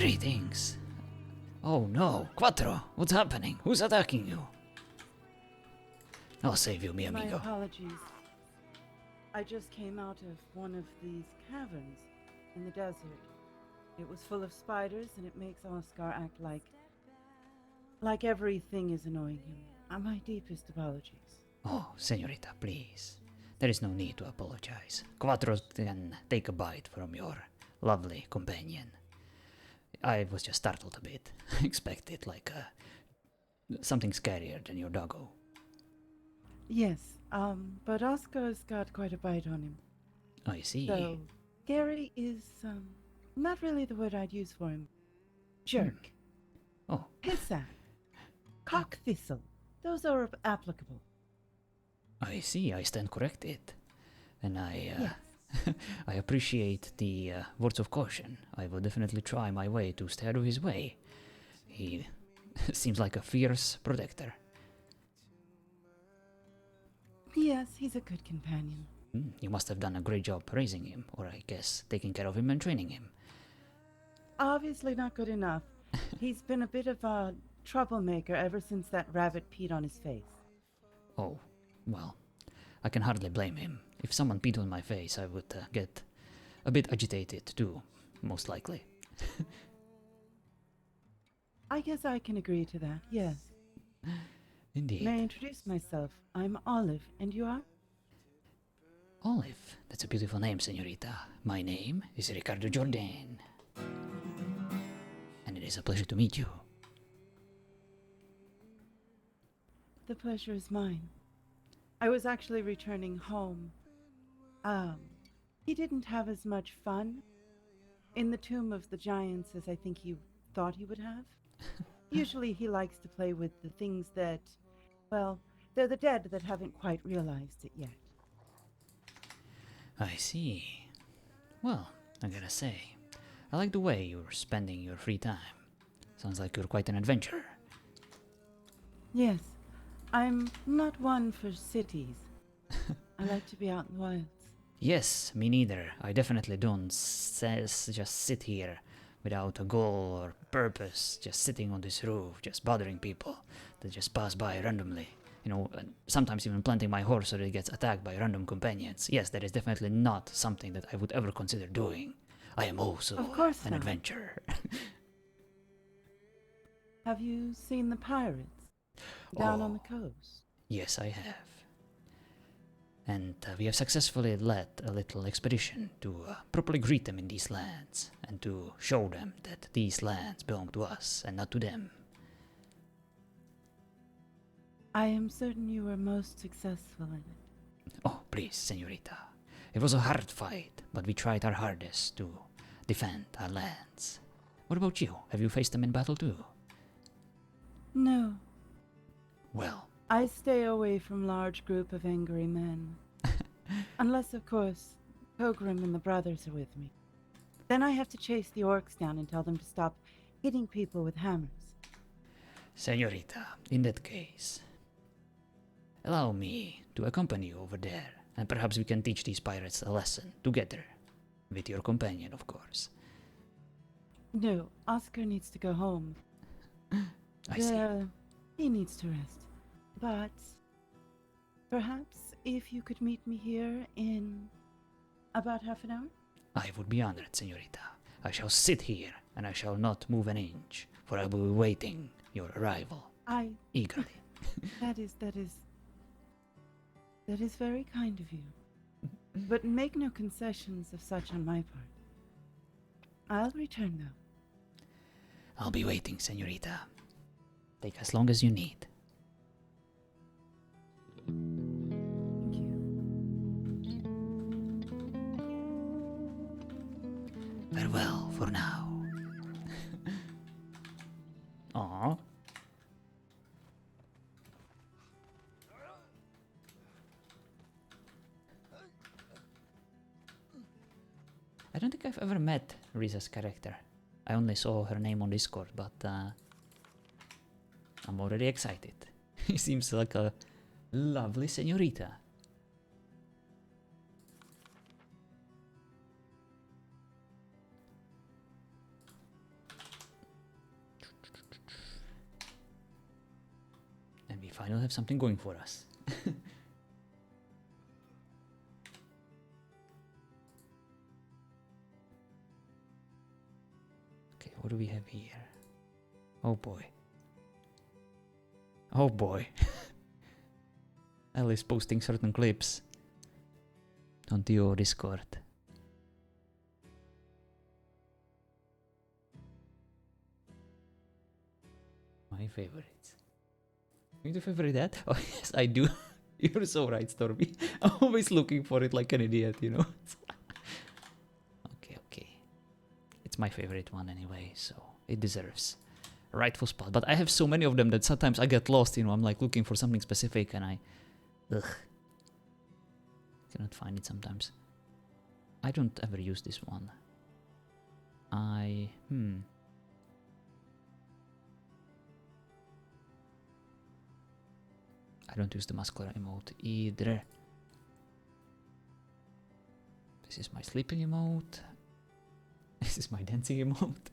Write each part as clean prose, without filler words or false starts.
Greetings. Oh no, Quattro, what's happening? Who's attacking you? I'll save you, mi My amigo. apologies. I just came out of one of these caverns in the desert. It was full of spiders, and it makes Oscar act like everything is annoying him. My deepest apologies. Oh, senorita, please. There is no need to apologize. Quattro can take a bite from your lovely companion. I was just startled a bit. I expected something scarier than your doggo. Yes, but Oscar's got quite a bite on him. I see. So, Gary is, not really the word I'd use for him. Jerk. Oh, Pissant. Cock thistle. Those are applicable. I see. I stand corrected. And I Yes. I appreciate the words of caution. I will definitely try my way to stay out of his way. He seems like a fierce protector. Yes, he's a good companion. You must have done a great job raising him, or I guess taking care of him and training him. Obviously not good enough. He's been a bit of a troublemaker ever since that rabbit peed on his face. Oh, well, I can hardly blame him. If someone peed on my face, I would get a bit agitated too, most likely. I guess I can agree to that, yes. Indeed. May I introduce myself? I'm Olive, and you are? Olive, that's a beautiful name, senorita. My name is Ricardo Jordan. And it is a pleasure to meet you. The pleasure is mine. I was actually returning home. He didn't have as much fun in the Tomb of the Giants as I think he thought he would have. Usually he likes to play with the things that, well, they're the dead that haven't quite realized it yet. I see. Well, I gotta say, I like the way you're spending your free time. Sounds like you're quite an adventurer. Yes, I'm not one for cities. I like to be out in the wilds. Yes, me neither. I definitely don't just sit here without a goal or purpose, just sitting on this roof, just bothering people that just pass by randomly. You know, sometimes even planting my horse so that it gets attacked by random companions. Yes, that is definitely not something that I would ever consider doing. I am also Of course an not. adventurer. Have you seen the pirates down on the coast? Yes, I have. And we have successfully led a little expedition to properly greet them in these lands and to show them that these lands belong to us and not to them. I am certain you were most successful in it. Oh, please, senorita. It was a hard fight, but we tried our hardest to defend our lands. What about you? Have you faced them in battle too? No, Well, I stay away from large group of angry men. Unless, of course, Pilgrim and the brothers are with me. Then I have to chase the orcs down and tell them to stop hitting people with hammers. senorita, in that case, allow me to accompany you over there, and perhaps we can teach these pirates a lesson together, with your companion, of course. No, Oscar needs to go home. I see. He needs to rest. But perhaps if you could meet me here in about half an hour? I would be honored, senorita. I shall sit here, and I shall not move an inch, for I will be waiting your arrival eagerly. That is very kind of you. But make no concessions of such on my part. I'll return though. I'll be waiting, senorita. Take as long as you need. Thank you. Farewell for now. Aww. I don't think I've ever met Riza's character. I only saw her name on Discord, but I'm already excited. He seems like a lovely señorita. finally have something going for us. Okay, what do we have here? Oh boy. Oh boy. Alice posting certain clips on ToO Discord. My favorites. You do favorite that? Oh yes, I do. You're so right, Stormy. I'm always looking for it like an idiot, you know? Okay, okay. It's my favorite one anyway, so it deserves a rightful spot. But I have so many of them that sometimes I get lost, you know? I'm like looking for something specific and I... Ugh. Cannot find it sometimes. I don't ever use this one. I don't use the muscular emote either. This is my sleeping emote. This is my dancing emote.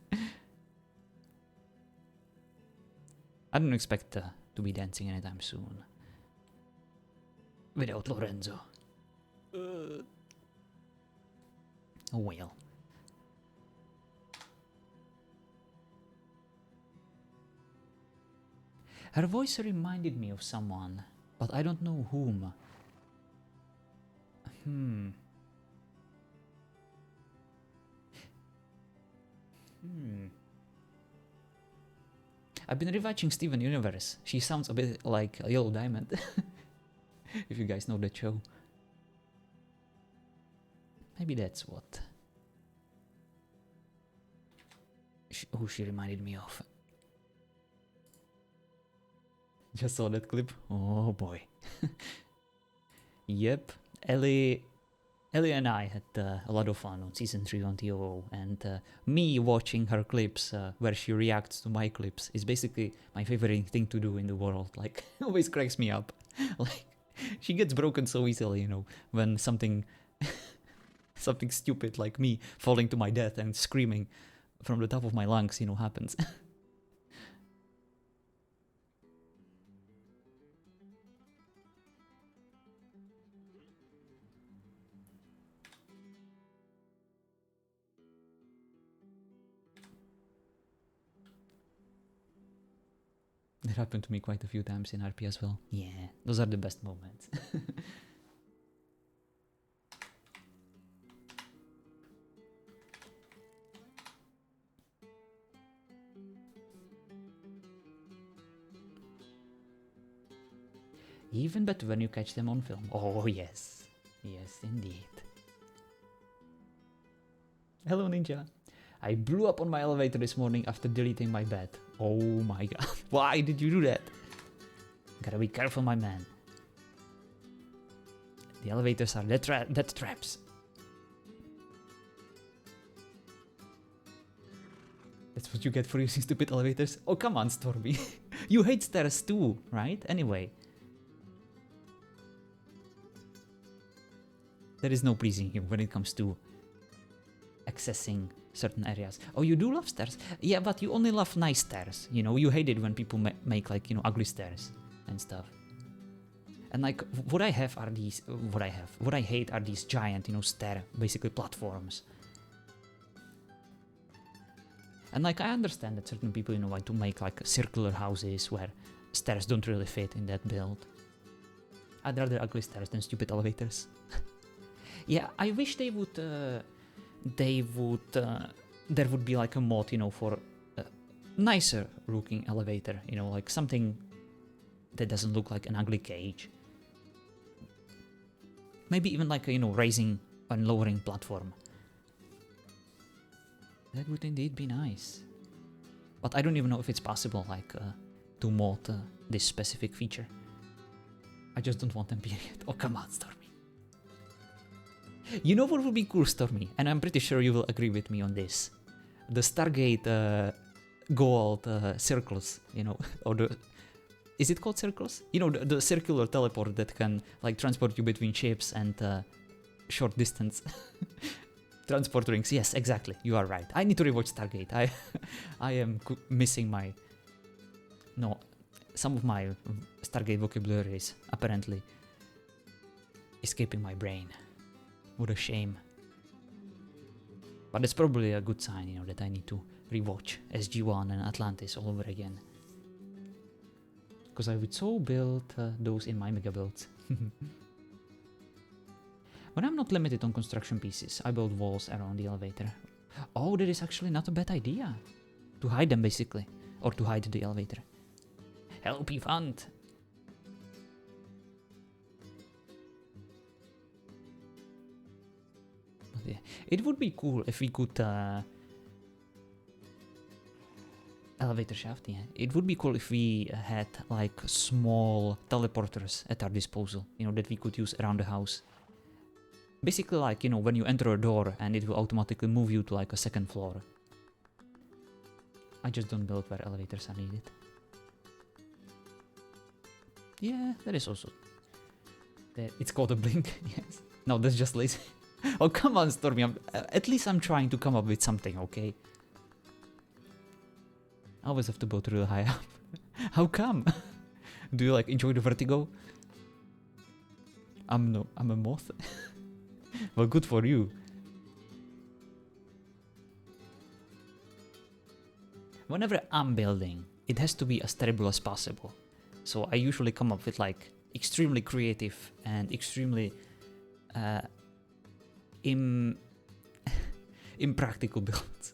I don't expect to be dancing anytime soon. Without Lorenzo. Oh well. Her voice reminded me of someone, but I don't know whom. I've been rewatching Steven Universe. She sounds a bit like a Yellow Diamond. If you guys know that show. Maybe that's what... who she reminded me of. Just saw that clip. Oh boy. Yep. Ellie and I had a lot of fun on season 3 on ToO, and me watching her clips where she reacts to my clips is basically my favorite thing to do in the world. Like, always cracks me up. Like, she gets broken so easily, you know, when something something stupid like me falling to my death and screaming from the top of my lungs, you know, happens. That happened to me quite a few times in RP as well. Yeah, those are the best moments. Even better when you catch them on film. Oh yes, yes indeed. Hello Ninja. I blew up on my elevator this morning after deleting my bed. Oh my god. Why did you do that? Gotta be careful, my man. The elevators are death traps. That's what you get for using stupid elevators? Oh, come on, Stormy. You hate stairs too, right? Anyway. There is no pleasing you when it comes to accessing certain areas. Oh, you do love stairs? Yeah, but you only love nice stairs. You know, you hate it when people make like, you know, ugly stairs and stuff. And like, what I hate are these giant, you know, stair, basically platforms. And like, I understand that certain people, you know, want to make like circular houses where stairs don't really fit in that build. I'd rather ugly stairs than stupid elevators. Yeah, I wish there would be like a mod, you know, for a nicer looking elevator, you know, like something that doesn't look like an ugly cage. Maybe even like a, you know, raising and lowering platform. That would indeed be nice. But I don't even know if it's possible, like, to mod this specific feature. I just don't want them, period. Oh, come on, Stormy. You know what would be cool, Stormy? And I'm pretty sure you will agree with me on this. The Stargate gold circles, you know, or the... Is it called circles? You know, the circular teleport that can, like, transport you between ships and short distance. Transport rings, yes, exactly, you are right. I need to rewatch Stargate. I am missing my... No, some of my Stargate vocabulary is apparently escaping my brain. What a shame. But it's probably a good sign, you know, that I need to rewatch SG-1 and Atlantis all over again. Because I would so build those in my mega builds. When I'm not limited on construction pieces, I build walls around the elevator. Oh, that is actually not a bad idea. To hide them, basically. Or to hide the elevator. Hello, P-Fund! Yeah. It would be cool if we could... elevator shaft, yeah. It would be cool if we had, like, small teleporters at our disposal. You know, that we could use around the house. Basically, like, you know, when you enter a door and it will automatically move you to, like, a second floor. I just don't build where elevators are needed. Yeah, that is also... It's called a blink, yes. No, that's just lazy. Oh, come on, Stormy. At least I'm trying to come up with something, okay? I always have to build real high up. How come? Do you, like, enjoy the vertigo? I'm a moth. Well, good for you. Whenever I'm building, it has to be as terrible as possible. So I usually come up with, like, extremely creative and extremely impractical builds.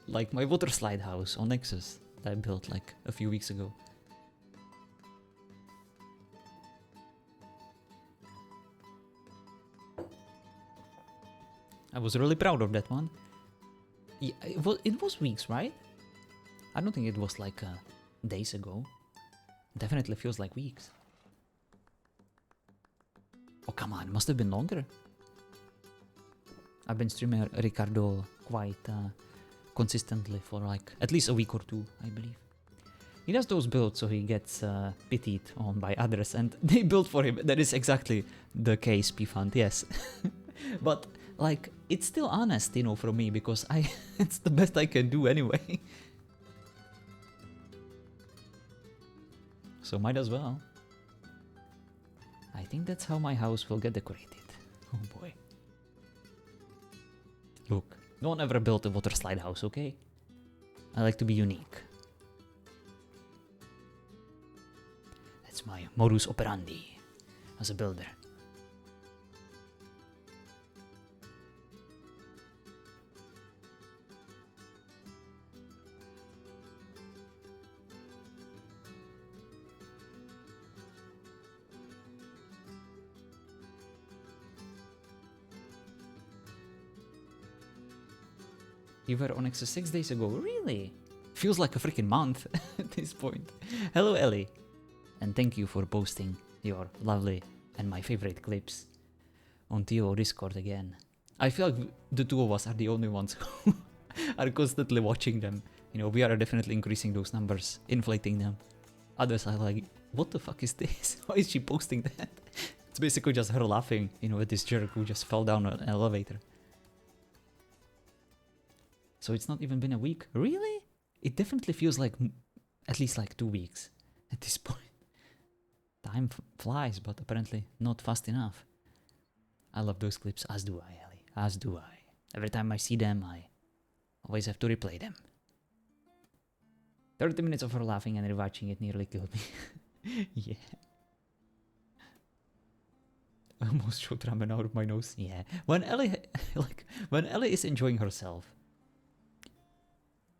Like my water slide house on Nexus that I built like a few weeks ago. I was really proud of that one. Yeah, it was weeks, right? I don't think it was like days ago. Definitely feels like weeks. Oh, come on, must have been longer. I've been streaming Ricardo quite consistently for like at least a week or two, I believe. He does those builds so he gets pitied on by others and they build for him. That is exactly the case, P-Fund, yes. But like, it's still honest, you know, for me, because it's the best I can do anyway. So might as well. I think that's how my house will get decorated. Oh boy. Look, no one ever built a water slide house, okay? I like to be unique. That's my modus operandi as a builder. You were on Nexus 6 days ago, really? Feels like a freaking month at this point. Hello Ellie, and thank you for posting your lovely and my favorite clips on ToO Discord again. I feel like the two of us are the only ones who are constantly watching them. You know, we are definitely increasing those numbers, inflating them. Others are like, what the fuck is this? Why is she posting that? It's basically just her laughing, you know, at this jerk who just fell down an elevator. So it's not even been a week. Really? It definitely feels like at least like 2 weeks at this point. Time flies, but apparently not fast enough. I love those clips, as do I, Ellie. As do I. Every time I see them, I always have to replay them. 30 minutes of her laughing and rewatching it nearly killed me. Yeah. I almost shot ramen out of my nose. Yeah. When Ellie is enjoying herself,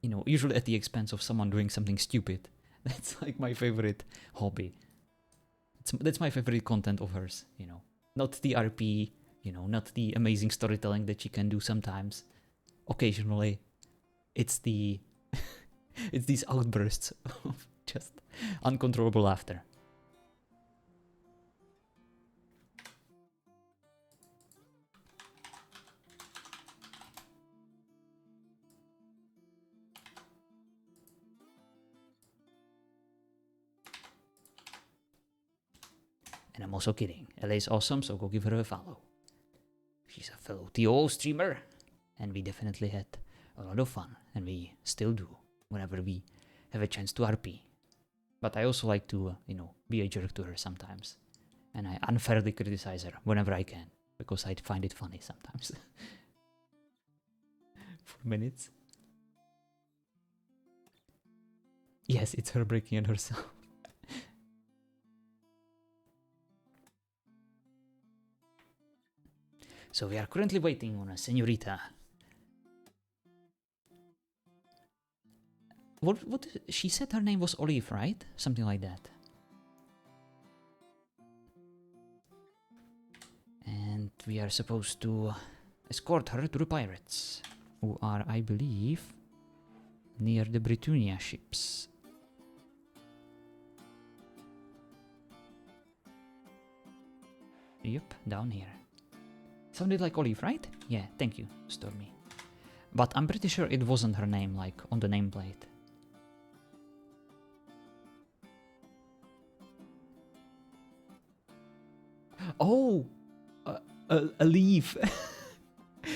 you know, usually at the expense of someone doing something stupid. That's like my favorite hobby. That's my favorite content of hers, you know. Not the RP, you know, not the amazing storytelling that she can do sometimes. Occasionally, it's the... it's these outbursts of just uncontrollable laughter. And I'm also kidding. LA is awesome, so go give her a follow. She's a fellow ToO streamer, and we definitely had a lot of fun, and we still do whenever we have a chance to RP. But I also like to, be a jerk to her sometimes. And I unfairly criticize her whenever I can, because I find it funny sometimes. For minutes. Yes, it's her breaking it herself. So we are currently waiting on a senorita. What she said her name was Olive, right? Something like that. And we are supposed to escort her to the pirates, who are, I believe, near the Britannia ships. Yep, down here. Sounded like Olive, right? Yeah, thank you, Stormy. But I'm pretty sure it wasn't her name, like, on the nameplate. Oh! A leaf!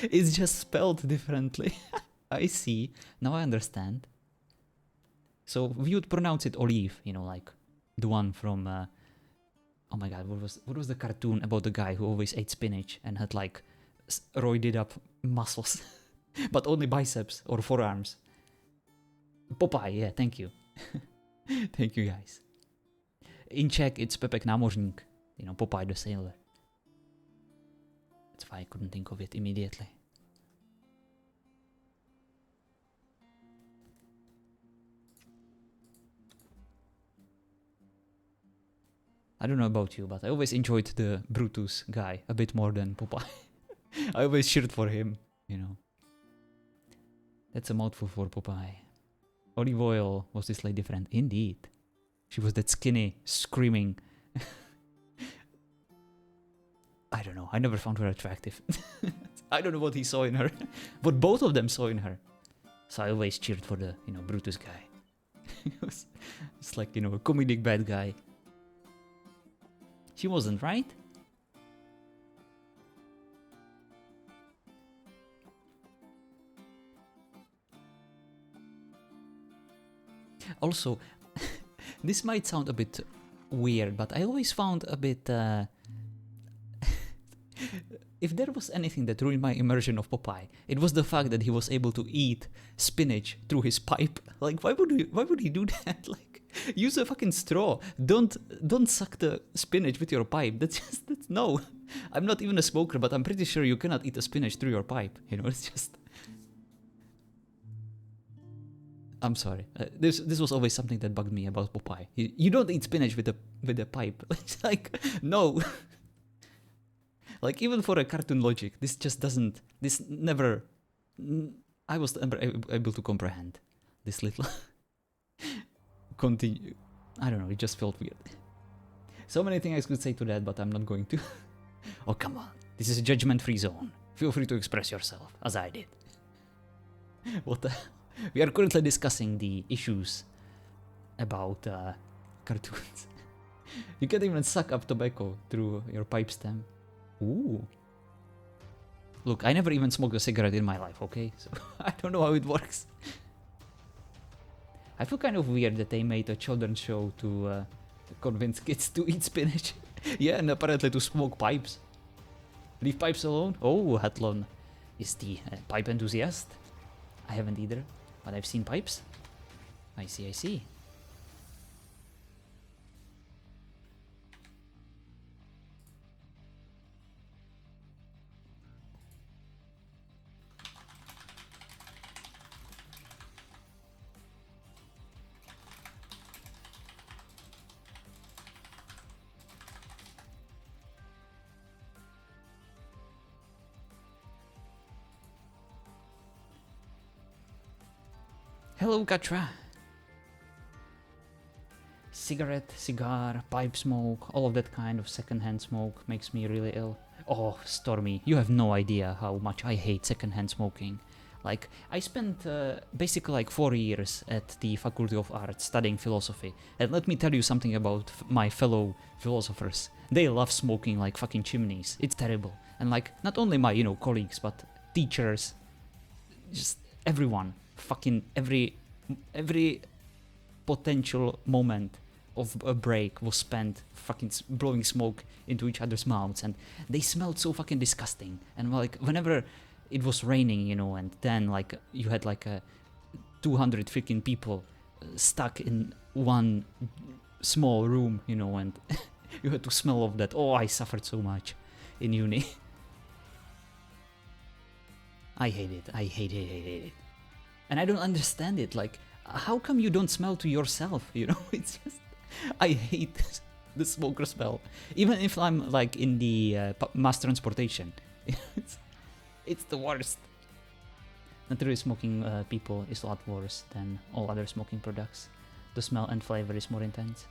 It's just spelled differently. I see. Now I understand. So we would pronounce it Olive, like the one from... oh my god, what was the cartoon about the guy who always ate spinach and had like roided up muscles? But only biceps or forearms. Popeye, yeah, thank you. Thank you guys. In Czech it's Pepek námořník, Popeye the sailor. That's why I couldn't think of it immediately. I don't know about you, but I always enjoyed the Brutus guy a bit more than Popeye. I always cheered for him, That's a mouthful for Popeye. Olive oil was this lady friend. Indeed. She was that skinny, screaming. I don't know. I never found her attractive. I don't know what he saw in her. What both of them saw in her. So I always cheered for the, Brutus guy. It's like, a comedic bad guy. She wasn't, right? Also, this might sound a bit weird, but I always found a bit... if there was anything that ruined my immersion of Popeye, it was the fact that he was able to eat spinach through his pipe. Like, why would he do that? Like, use a fucking straw. Don't suck the spinach with your pipe. That's no. I'm not even a smoker, but I'm pretty sure you cannot eat a spinach through your pipe. It's just... I'm sorry. This was always something that bugged me about Popeye. You don't eat spinach with a pipe. It's like, no. Like, even for a cartoon logic, this just doesn't... This never... I was never able to comprehend this little... continue... I don't know, it just felt weird. So many things I could say to that, but I'm not going to. Oh, come on. This is a judgment-free zone. Feel free to express yourself, as I did. What the... We are currently discussing the issues about cartoons. You can't even suck up tobacco through your pipe stem. Ooh. Look, I never even smoked a cigarette in my life, okay? So I don't know how it works. I feel kind of weird that they made a children's show to convince kids to eat spinach. Yeah, and apparently to smoke pipes. Leave pipes alone? Oh, Hatlon is the pipe enthusiast. I haven't either, but I've seen pipes. I see. Hello, Katra. Cigarette, cigar, pipe smoke, all of that kind of secondhand smoke makes me really ill. Oh, Stormy, you have no idea how much I hate secondhand smoking. Like, I spent basically like 4 years at the Faculty of Arts studying philosophy, and let me tell you something about my fellow philosophers. They love smoking like fucking chimneys. It's terrible. And like, not only my, colleagues, but teachers, just everyone. Fucking every potential moment of a break was spent fucking blowing smoke into each other's mouths, and they smelled so fucking disgusting. And like whenever it was raining, you know, and then like you had like a 200 freaking people stuck in one small room, you know, and you had to smell of that. Oh, I suffered so much in uni. I hate it. I hate it. And I don't understand it. Like, how come you don't smell to yourself? You know, it's just, I hate the smoker smell. Even if I'm like in the mass transportation, it's the worst. Naturally smoking people is a lot worse than all other smoking products. The smell and flavor is more intense.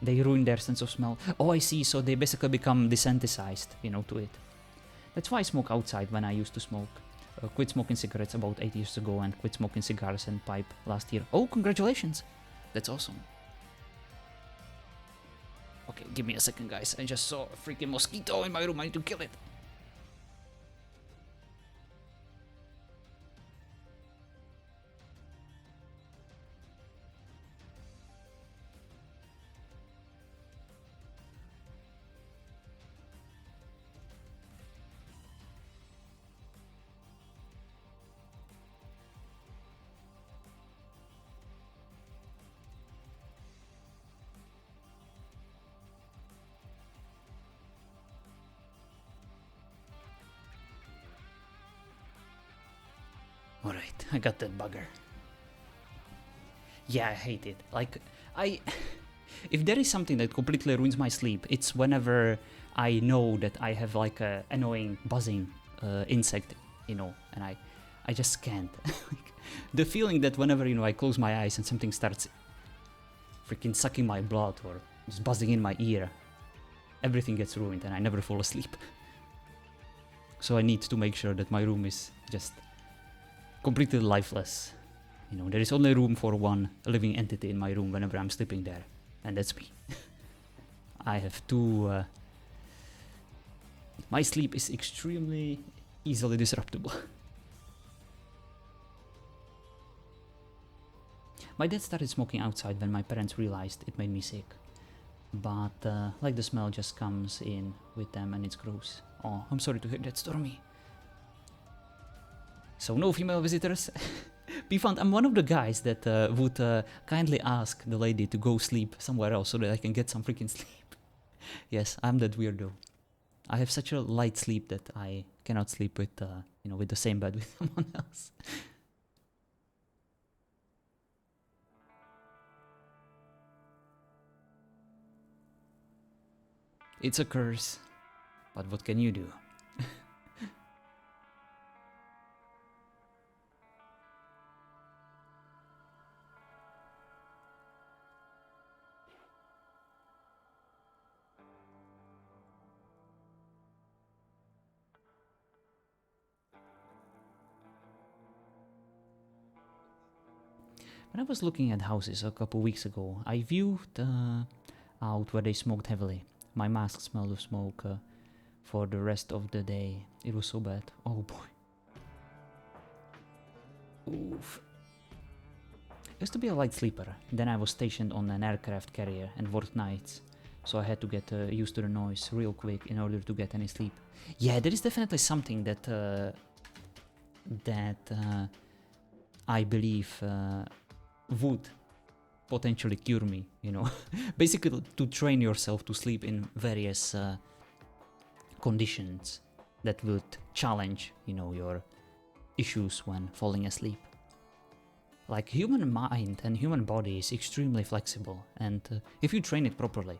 They ruin their sense of smell. Oh, I see. So they basically become desensitized, you know, to it. That's why I smoke outside when I used to smoke. Quit smoking cigarettes about 8 years ago and quit smoking cigars and pipe last year. Oh, congratulations! That's awesome. Okay, give me a second, guys. I just saw a freaking mosquito in my room. I need to kill it. Alright, I got that bugger. Yeah, I hate it. Like, if there is something that completely ruins my sleep, it's whenever I know that I have like a annoying buzzing insect, you know, and I just can't. Like, the feeling that whenever, you know, I close my eyes and something starts freaking sucking my blood or just buzzing in my ear, everything gets ruined and I never fall asleep. So I need to make sure that my room is just completely lifeless. You know, there is only room for one living entity in my room whenever I'm sleeping there, and that's me. I have two... my sleep is extremely easily disruptible. My dad started smoking outside when my parents realized it made me sick. But like the smell just comes in with them and it's gross. Oh, I'm sorry to hear that, Stormy. So no female visitors. Be fun. I'm one of the guys that would kindly ask the lady to go sleep somewhere else so that I can get some freaking sleep. Yes, I'm that weirdo. I have such a light sleep that I cannot sleep with, you know, with the same bed with someone else. It's a curse, but what can you do? When I was looking at houses a couple weeks ago, I viewed out where they smoked heavily. My mask smelled of smoke for the rest of the day. It was so bad. Oh boy. Oof. I used to be a light sleeper. Then I was stationed on an aircraft carrier and worked nights. So I had to get used to the noise real quick in order to get any sleep. Yeah, there is definitely something that I believe would potentially cure me, you know. Basically to train yourself to sleep in various conditions that would challenge, you know, your issues when falling asleep. Like, human mind and human body is extremely flexible, and if you train it properly,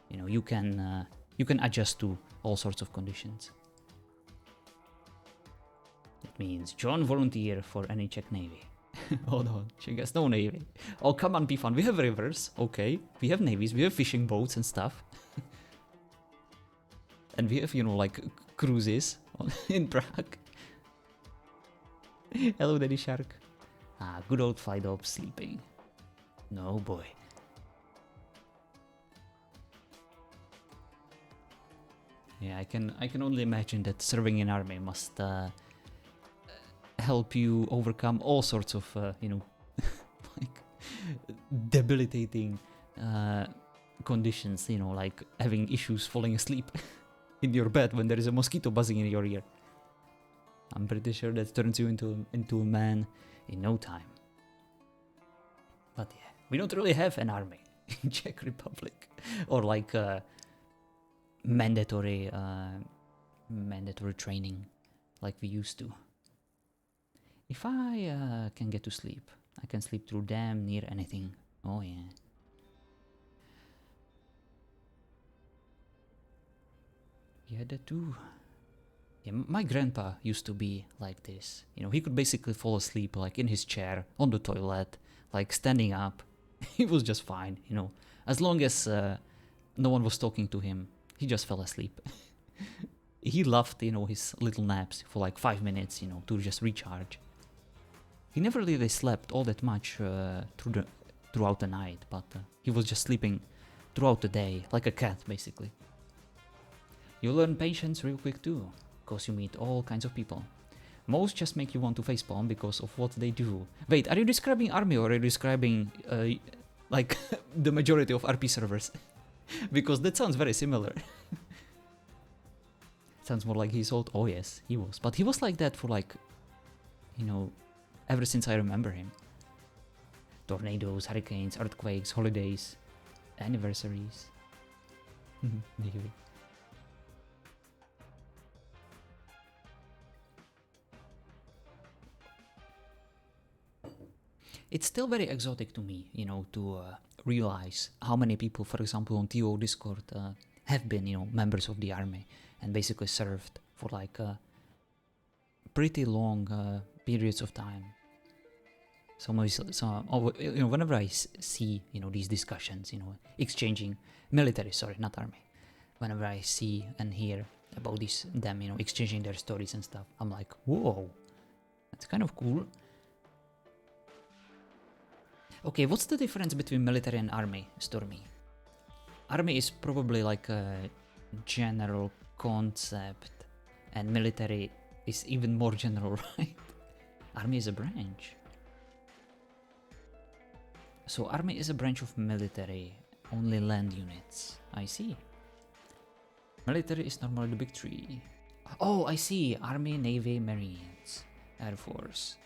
you know, you can adjust to all sorts of conditions. It means John volunteer for any Czech Navy. Hold on, she gets no navy. Oh, come on, be fun. We have rivers, okay. We have navies, we have fishing boats and stuff. And we have, you know, like, cruises in Prague. Hello, Daddy Shark. Ah, good old flight ops sleeping. No boy. Yeah, I can only imagine that serving in army must help you overcome all sorts of, you know, like debilitating conditions, you know, like having issues falling asleep in your bed when there is a mosquito buzzing in your ear. I'm pretty sure that turns you into a man in no time. But yeah, we don't really have an army in Czech Republic, or like mandatory training like we used to. If I can get to sleep, I can sleep through damn near anything. Oh yeah. Yeah, that too. Yeah, my grandpa used to be like this. You know, he could basically fall asleep like in his chair, on the toilet, like standing up. He was just fine, you know. As long as no one was talking to him, he just fell asleep. He loved, you know, his little naps for like 5 minutes, you know, to just recharge. He never really slept all that much throughout the night, but he was just sleeping throughout the day, like a cat, basically. You learn patience real quick too, because you meet all kinds of people. Most just make you want to facepalm because of what they do. Wait, are you describing army or are you describing like the majority of RP servers? Because that sounds very similar. Sounds more like he's old. Oh yes, he was. But he was like that for like, you know, ever since I remember him. Tornadoes, hurricanes, earthquakes, holidays, anniversaries. Maybe. It's still very exotic to me, you know, to realize how many people, for example, on ToO Discord have been, you know, members of the army and basically served for like pretty long periods of time. So you know, whenever I see, you know, these discussions, you know, exchanging military, sorry, not army. Whenever I see and hear about them, you know, exchanging their stories and stuff, I'm like, whoa, that's kind of cool. Okay, what's the difference between military and army, Stormy? Army is probably like a general concept, and military is even more general, right? Army is a branch. So army is a branch of military, only land units. I see. Military is normally the big three. Oh, I see. Army, Navy, Marines, Air Force.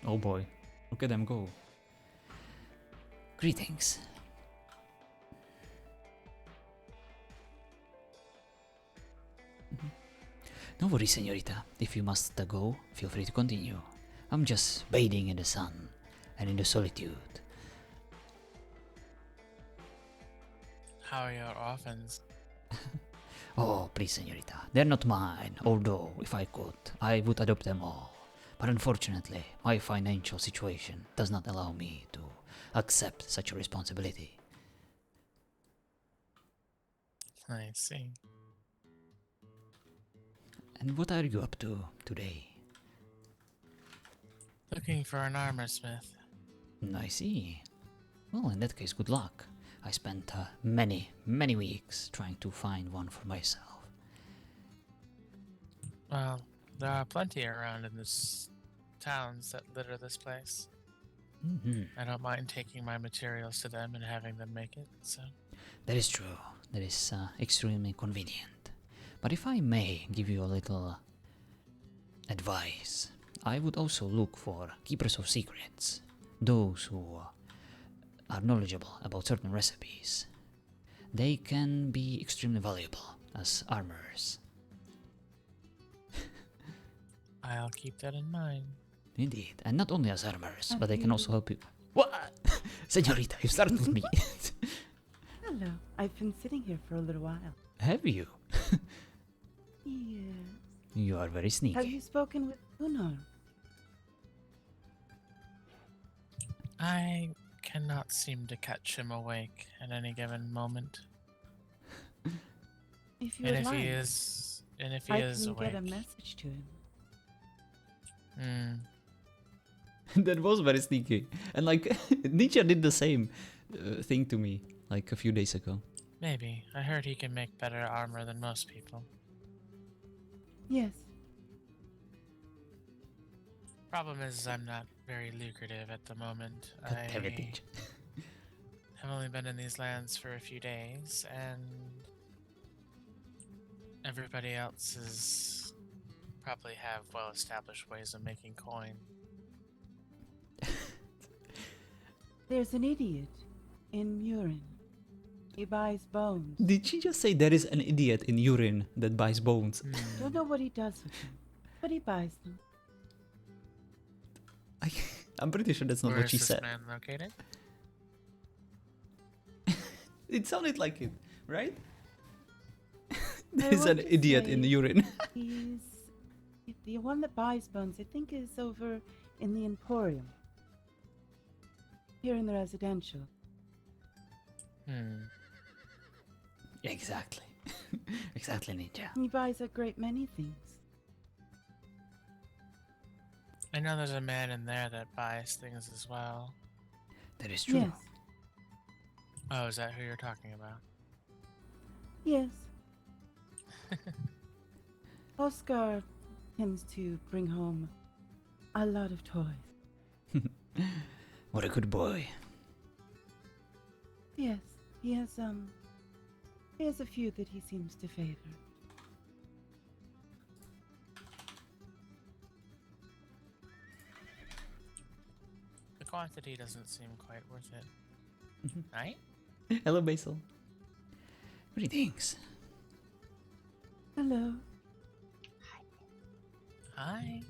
Oh boy. Look at them go. Greetings. No worries, señorita. If you must go, feel free to continue. I'm just bathing in the sun and in the solitude. How are your orphans? Oh, please, señorita. They're not mine, although if I could, I would adopt them all. But unfortunately, my financial situation does not allow me to accept such a responsibility. I see. And what are you up to today? Looking for an armor smith. I see. Well, in that case, good luck. I spent many weeks trying to find one for myself. Well, there are plenty around in this towns that litter this place. I don't mind taking my materials to them and having them make it, so... That is true. That is extremely convenient. But if I may give you a little advice, I would also look for keepers of secrets. Those who are knowledgeable about certain recipes. They can be extremely valuable as armorers. I'll keep that in mind. Indeed, and not only as armorers, but they can also help you. What? Señorita, you startled me. Hello. I've been sitting here for a little while. Have you? Yes. You are very sneaky. Have you spoken with Gunnar? I cannot seem to catch him awake at any given moment. If you And would if like, he is I awake, can get a message to him. That was very sneaky. And like, Nietzsche did the same thing to me like a few days ago. Maybe. I heard he can make better armor than most people. Yes. Problem is, I'm not very lucrative at the moment. God I damn it, Ninja. have only been in these lands for a few days, and everybody else is probably have well-established ways of making coin. There's an idiot in Murin. He buys bones. Did she just say there is an idiot in urine that buys bones? Don't know what he does with them, but he buys them. I'm pretty sure that's not Where what is she this said. man located? It sounded like it, right? I There's an want to idiot in say urine. He's the one that buys bones. I think is over in the Emporium. Here in the residential. Exactly. Exactly, Ninja. He buys a great many things. I know there's a man in there that buys things as well. That is true. Yes. Oh, is that who you're talking about? Yes. Oscar tends to bring home a lot of toys. What a good boy. Yes, he has a few that he seems to favor. The quantity doesn't seem quite worth it. Right? Hello, Basil. Greetings. Hello. Hi.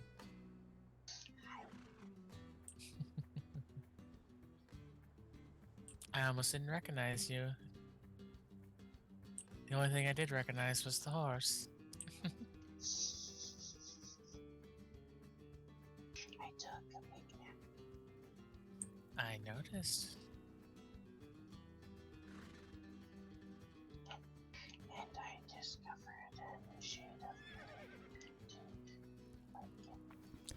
I almost didn't recognize you. The only thing I did recognize was the horse. I took a big nap. I noticed. And I discovered a shade of blue. Like it.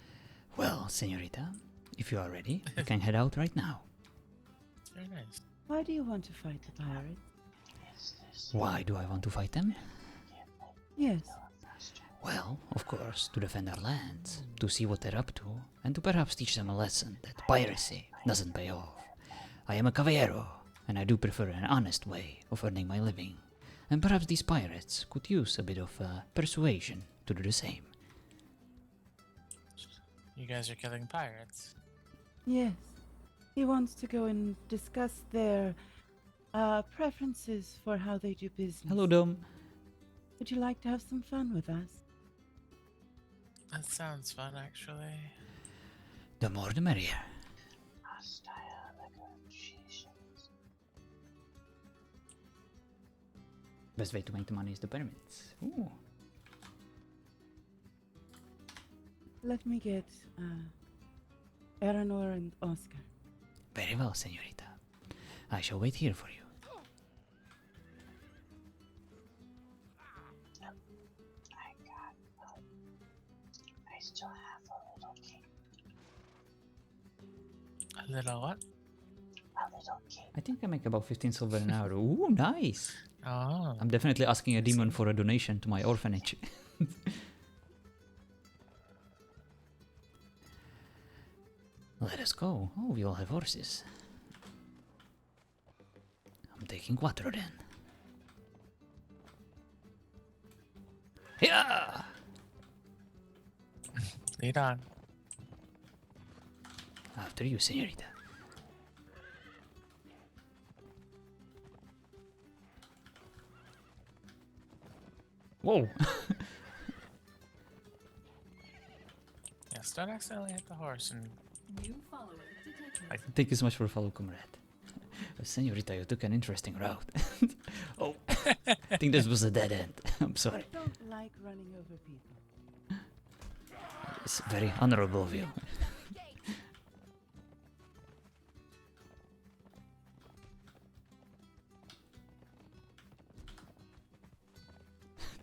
Well, senorita, if you are ready, you can head out right now. It's very nice. Why do you want to fight the pirates? Is this Why do I want to fight them? Yes. Well, of course, to defend our lands, to see what they're up to, and to perhaps teach them a lesson that piracy doesn't pay off. I am a caballero, and I do prefer an honest way of earning my living. And perhaps these pirates could use a bit of persuasion to do the same. You guys are killing pirates. Yes. He wants to go and discuss their preferences for how they do business. Hello, Dom. Would you like to have some fun with us? That sounds fun, actually. The more the merrier. hostile negotiations? Best way to make the money is the pyramids. Ooh. Let me get Eleanor and Oscar. Very well, senorita. I shall wait here for you. I got, I still have a little cake. A little what? A little cake. I think I make about 15 silver an hour. Ooh, nice. Oh. I'm definitely asking a demon for a donation to my orphanage. Let us go. Oh, we all have horses. I'm taking Quattro then. Yeah! Lead on. After you, senorita. Whoa! Yes, don't accidentally hit the horse and Thank you so much for follow, comrade. Senorita, you took an interesting route. Oh, I think this was a dead end. I'm sorry. I don't like running over people. It's very honorable of you.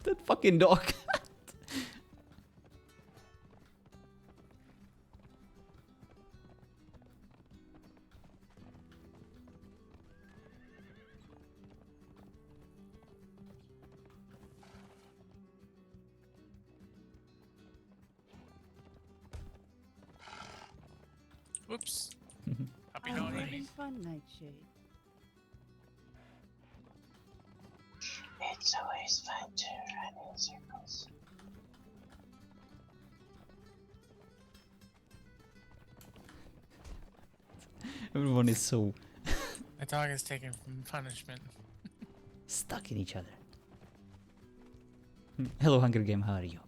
That fucking dog. Whoops. Happy I'm no having eating. fun, Nightshade. It's always fun to run in circles. Everyone is so My dog is taking punishment. stuck in each other. Hello, Hunger Game, how are you?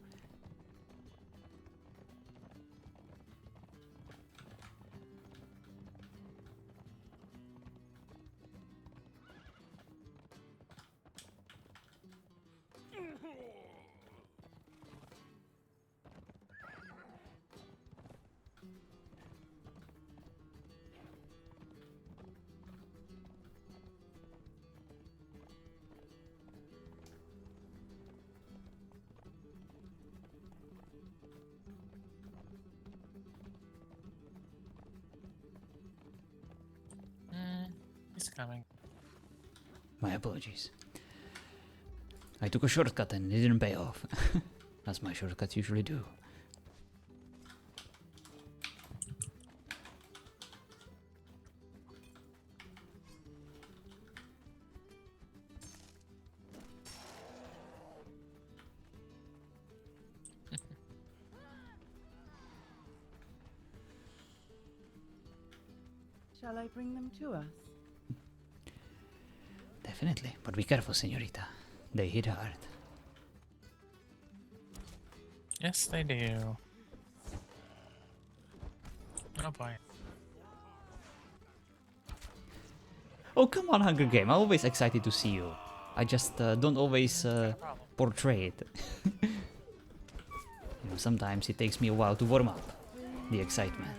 He's coming. My apologies. I took a shortcut and it didn't pay off. As my shortcuts usually do. Shall I bring them to us? Definitely, but be careful, señorita. They hit hard. Yes, they do. Oh boy. Oh, come on, Hunger Game. I'm always excited to see you. I just don't always No problem. portray it. You know, sometimes it takes me a while to warm up the excitement.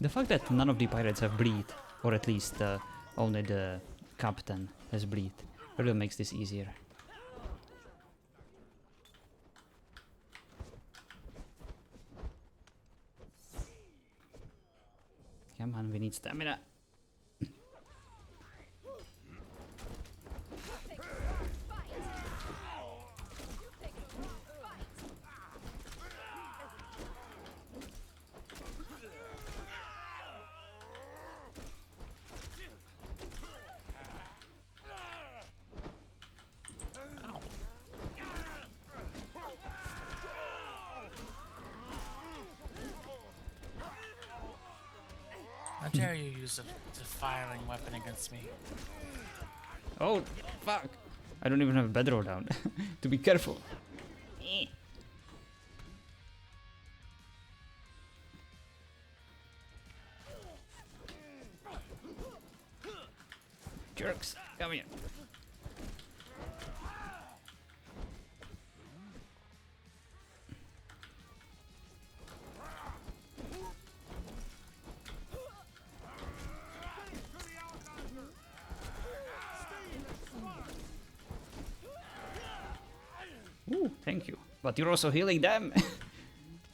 The fact that none of the pirates have bleed, or at least only the captain has bleed, really makes this easier. Come on, we need stamina. How dare you use a defiling weapon against me? Oh, fuck! I don't even have a bedroll down. To be careful. Jerks, come here. Ooh, thank you. But you're also healing them,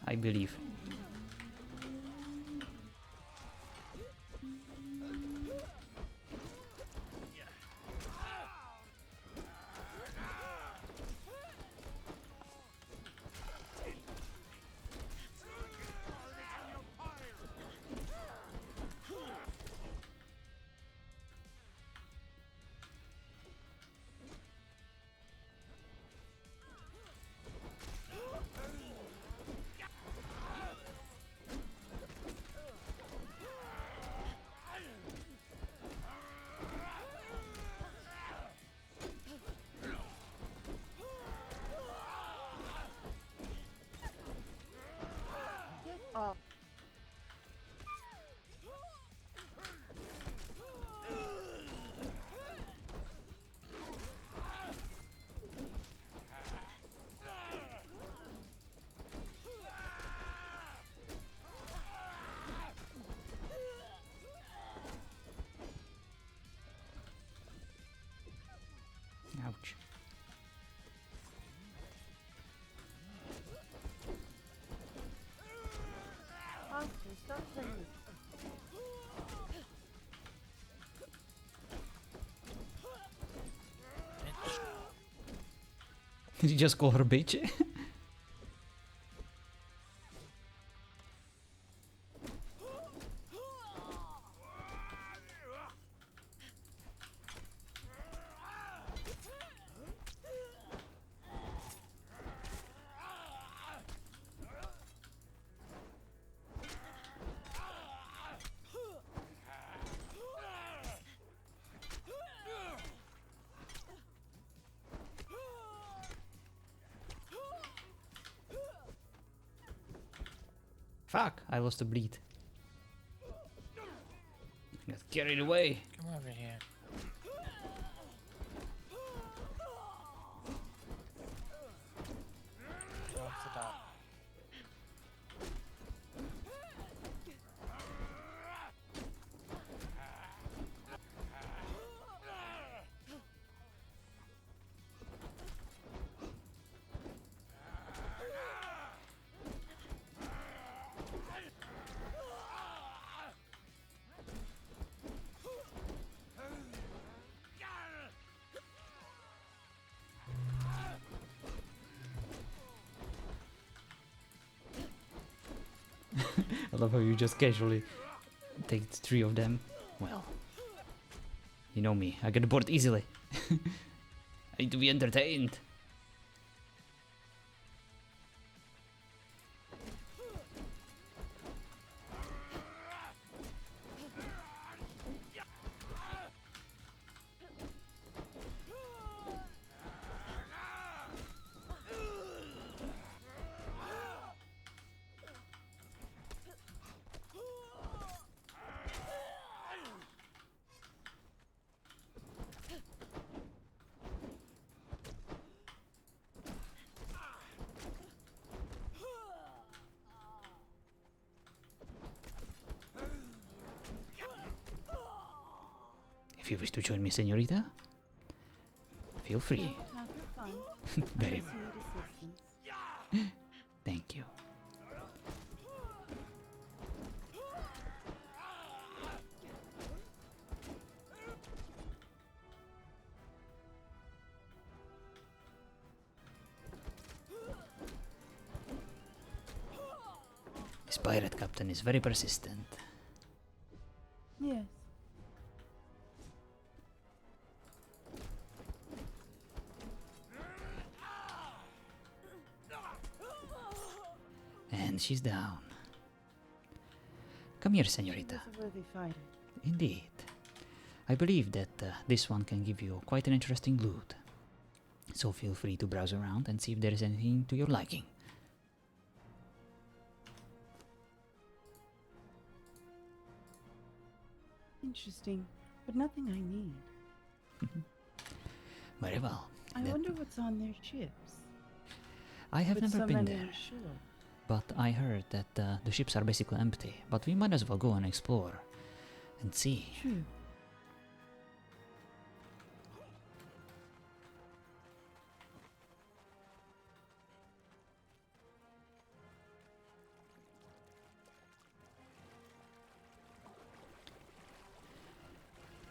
I believe. Ouch. Monster, stop playing with Bitch. Did you just call her bitch? Fuck, I lost a bleed. Got carried away. Come over here. Go off the dock. I love how you just casually take 3 of them. Well, you know me, I get bored easily. I need to be entertained. If you wish to join me, señorita, feel free. have your fun. Very Unless you need assistance. Thank you. This pirate captain is very persistent. Yes. And she's down. Come here, señorita. She was a worthy fighter. Indeed. I believe that this one can give you quite an interesting loot. So feel free to browse around and see if there is anything to your liking. Interesting, but nothing I need. Very well. I That- wonder what's on their ships. I have With never so been many there, ashore. but I heard that the ships are basically empty. But we might as well go and explore and see. True.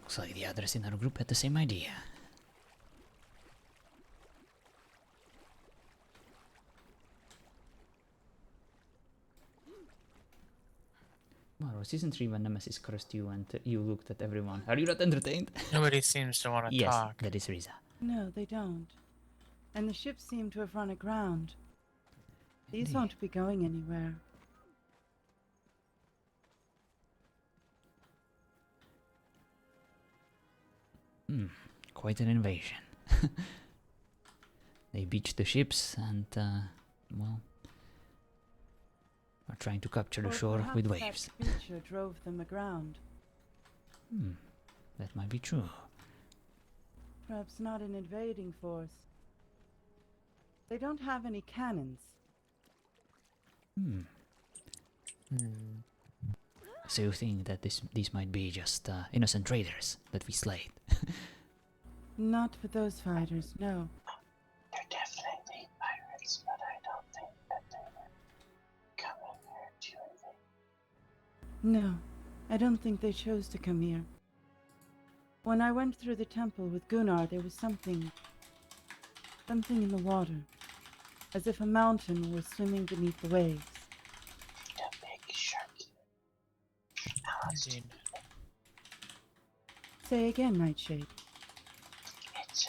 Looks like the others in our group had the same idea. Tomorrow, season 3 when Nemesis cursed you and you looked at everyone. Are you not entertained? Nobody seems to want to Yes, talk. that is Riza. No, they don't. And the ships seem to have run aground. These Indeed. won't be going anywhere. Quite an invasion. They beached the ships and, well, are trying to capture the Or shore with perhaps waves. that creature drove them aground. That might be true. Perhaps not an invading force. They don't have any cannons. Hmm. So you think that these might be just innocent traders that we slayed? Not with those fighters, no. They're definitely pirates, but I don't think that they were coming here to invade. No, I don't think they chose to come here. When I went through the temple with Gunnar, there was something in the water, as if a mountain were swimming beneath the waves. The big sharky. Indeed. Say again, Nightshade. It's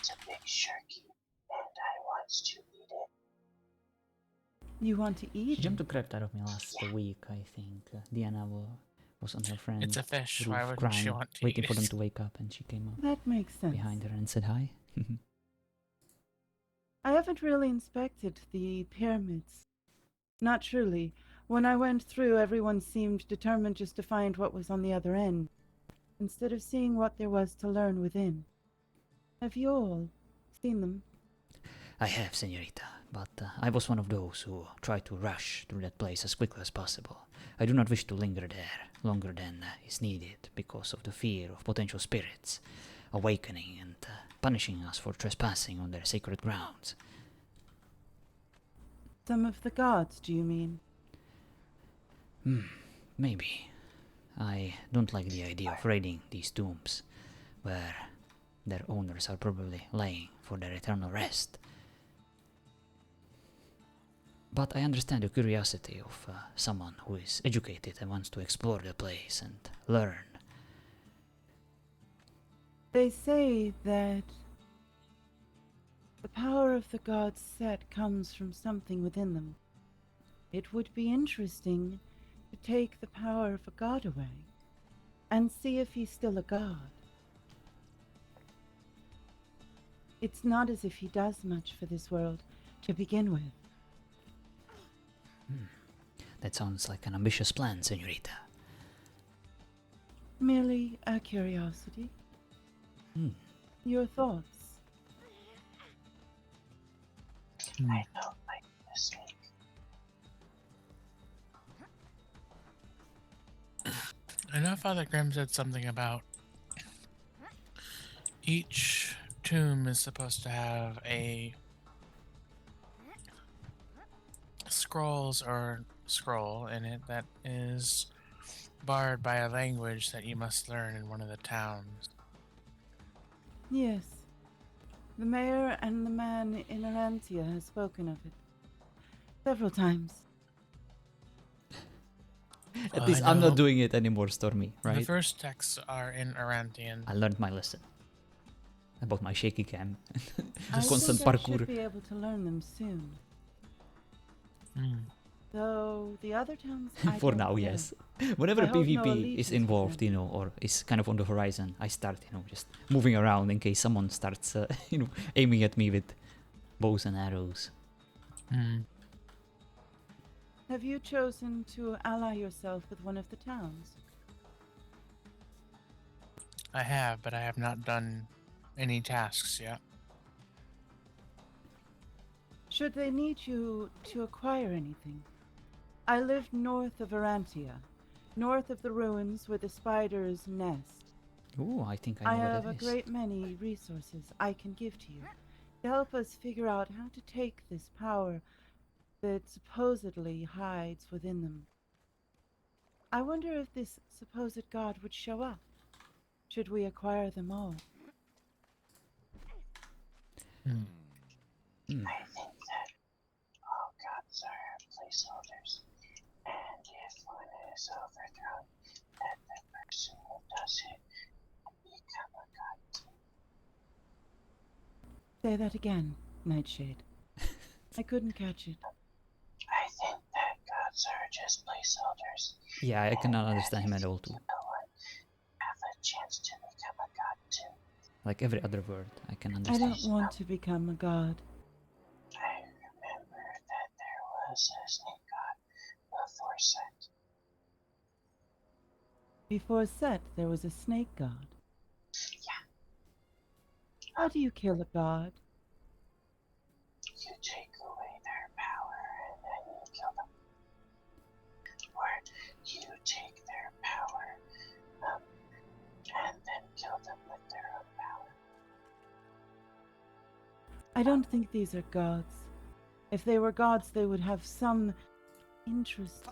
a big sharky, and I want to eat it. You want to She eat? jumped the crap out of me last week, I think. Diana was on her friend's It's a fish. roof Why wouldn't crying, she want to waiting eat for them it? to wake up, and she came up That makes sense. behind her and said hi. I haven't really inspected the pyramids. Not truly. When I went through, everyone seemed determined just to find what was on the other end, instead of seeing what there was to learn within. Have you all seen them? I have, senorita, but I was one of those who tried to rush through that place as quickly as possible. I do not wish to linger there longer than is needed because of the fear of potential spirits awakening and punishing us for trespassing on their sacred grounds. Some of the gods, do you mean? Maybe. I don't like the idea of raiding these tombs, where their owners are probably laying for their eternal rest. But I understand the curiosity of someone who is educated and wants to explore the place and learn. They say that the power of the gods Set comes from something within them. It would be interesting to take the power of a god away and see if he's still a god. It's not as if he does much for this world to begin with. That sounds like an ambitious plan, senorita. Merely a curiosity. Your thoughts? I don't like this snake. I know Father Grimm said something about each tomb is supposed to have a scroll in it that is barred by a language that you must learn in one of the towns. Yes. The mayor and the man in Arantia has spoken of it. Several times. At Well, least I I'm not know doing it anymore, Stormy, The right? first texts are in Arantian. I learned my lesson. About my shaky cam. I Constant think I parkour. should be able to learn them soon. Mm. Though the other towns, I For don't now, know. yes. Whenever I hold no PvP allegiance is with involved, them. or is kind of on the horizon, I start, just moving around in case someone starts, aiming at me with bows and arrows. Mm. Have you chosen to ally yourself with one of the towns? I have, but I have not done any tasks yet. Should they need you to acquire anything? I live north of Arantia, north of the ruins where the spiders nest. Ooh, I think I I know have what a it is. great many resources I can give to you to help us figure out how to take this power that supposedly hides within them. I wonder if this supposed god would show up, should we acquire them all. Mm. I think that all gods are placeholders, and if one is overthrown, that the person who does it will become a god too. Say that again, Nightshade. I couldn't catch it. I think that gods are just placeholders, Yeah, I and cannot that understand him if at all you too. kill one, have a chance to become a god too. Like every other word, I can I understand. don't want to become a god. I remember that there was a snake god before Set. Before Set, there was a snake god. Yeah, How do you kill a god? you take away their power and then you kill them. Or you take their power and then kill them with their own power. I don't think these are gods. If they were gods, they would have some interest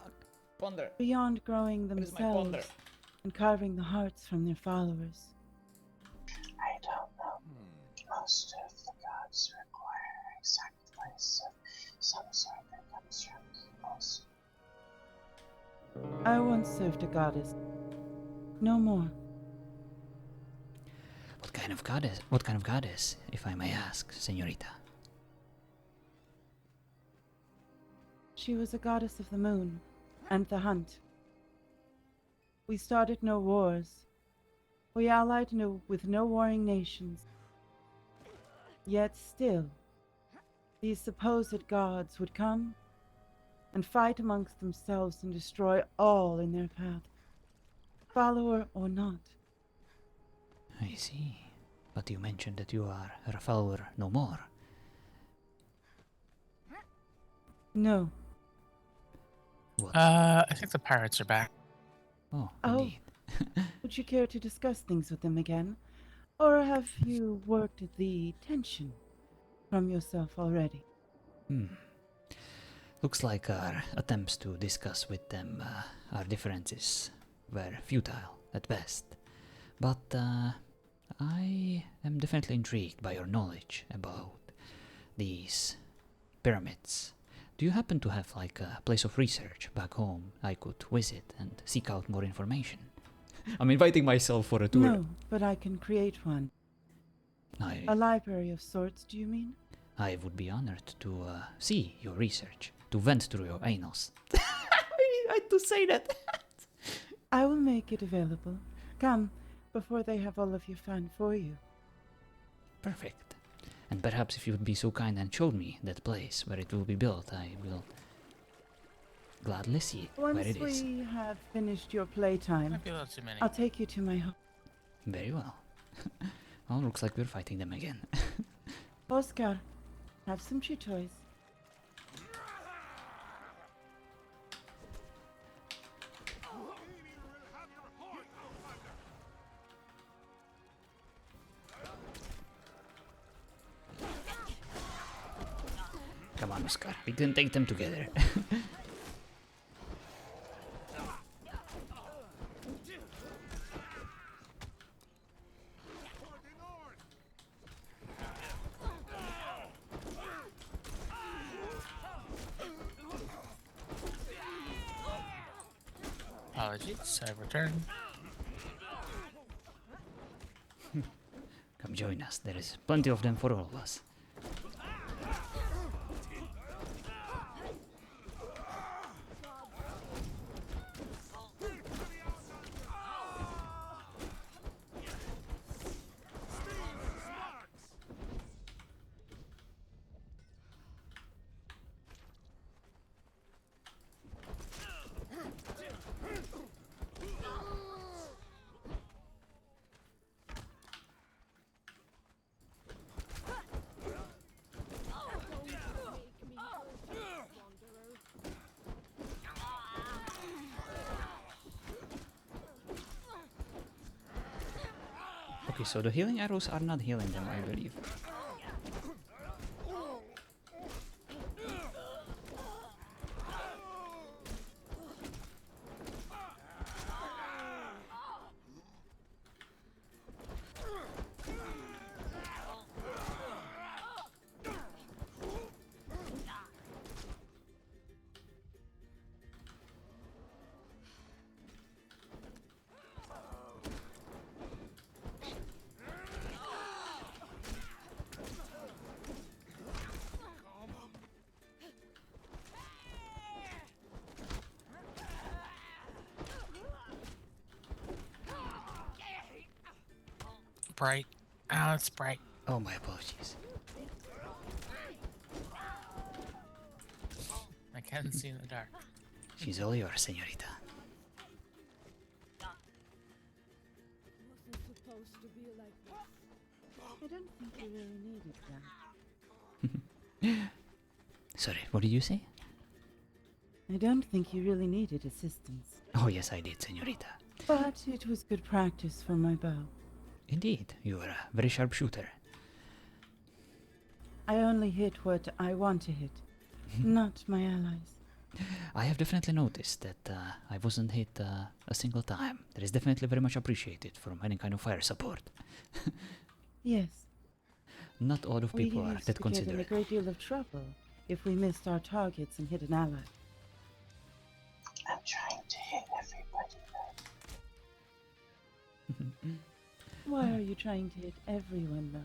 Ponder. beyond growing is my ponder? themselves and carving the hearts from their followers. I don't know. Most of the gods require a sacrifice of some sort that comes from peoples. I once served a goddess. No more. What kind of goddess? What kind of goddess, if I may ask, señorita? She was a goddess of the moon and the hunt. We started no wars. We allied with no warring nations. Yet still, these supposed gods would come and fight amongst themselves and destroy all in their path, follower or not. I see. But you mentioned that you are her follower no more. No. What? I think the pirates are back. Oh, Oh. indeed. Would you care to discuss things with them again? Or have you worked the tension from yourself already? Looks like our attempts to discuss with them our differences were futile at best. But I am definitely intrigued by your knowledge about these pyramids. Do you happen to have like a place of research back home I could visit and seek out more information? I'm inviting myself for a tour. No, but I can create one. A I library of sorts, do you mean? would be honored to see your research, to vent through your anals. I had to say that. I will make it available. Come, before they have all of you found for you. Perfect. And perhaps if you would be so kind and show me that place where it will be built, I will gladly see where Once it is. we have finished your playtime, Might be a little too many. I'll take you to my home. Very well. Well, looks like we're fighting them again. Oscar, have some chew toys. Come on, Oscar. We can take them together. Apologies, I return. Come join us. There is plenty of them for all of us. Okay, so the healing arrows are not healing them, I believe. Bright. Oh, it's bright. Oh, my apologies. I can't see in the dark. She's all yours, señorita. I don't think you really needed that. Sorry, what did you say? I don't think you really needed assistance. Oh, yes, I did, señorita. But it was good practice for my bow. Indeed, you are a very sharp shooter. I only hit what I want to hit, not my allies. I have definitely noticed that I wasn't hit a single time. That is definitely very much appreciated from any kind of fire support. Yes, Not all of we people are used that to get in a considerate. great deal of trouble if we missed our targets and hit an ally. I'm trying to hit everybody though. Why are you trying to hit everyone though?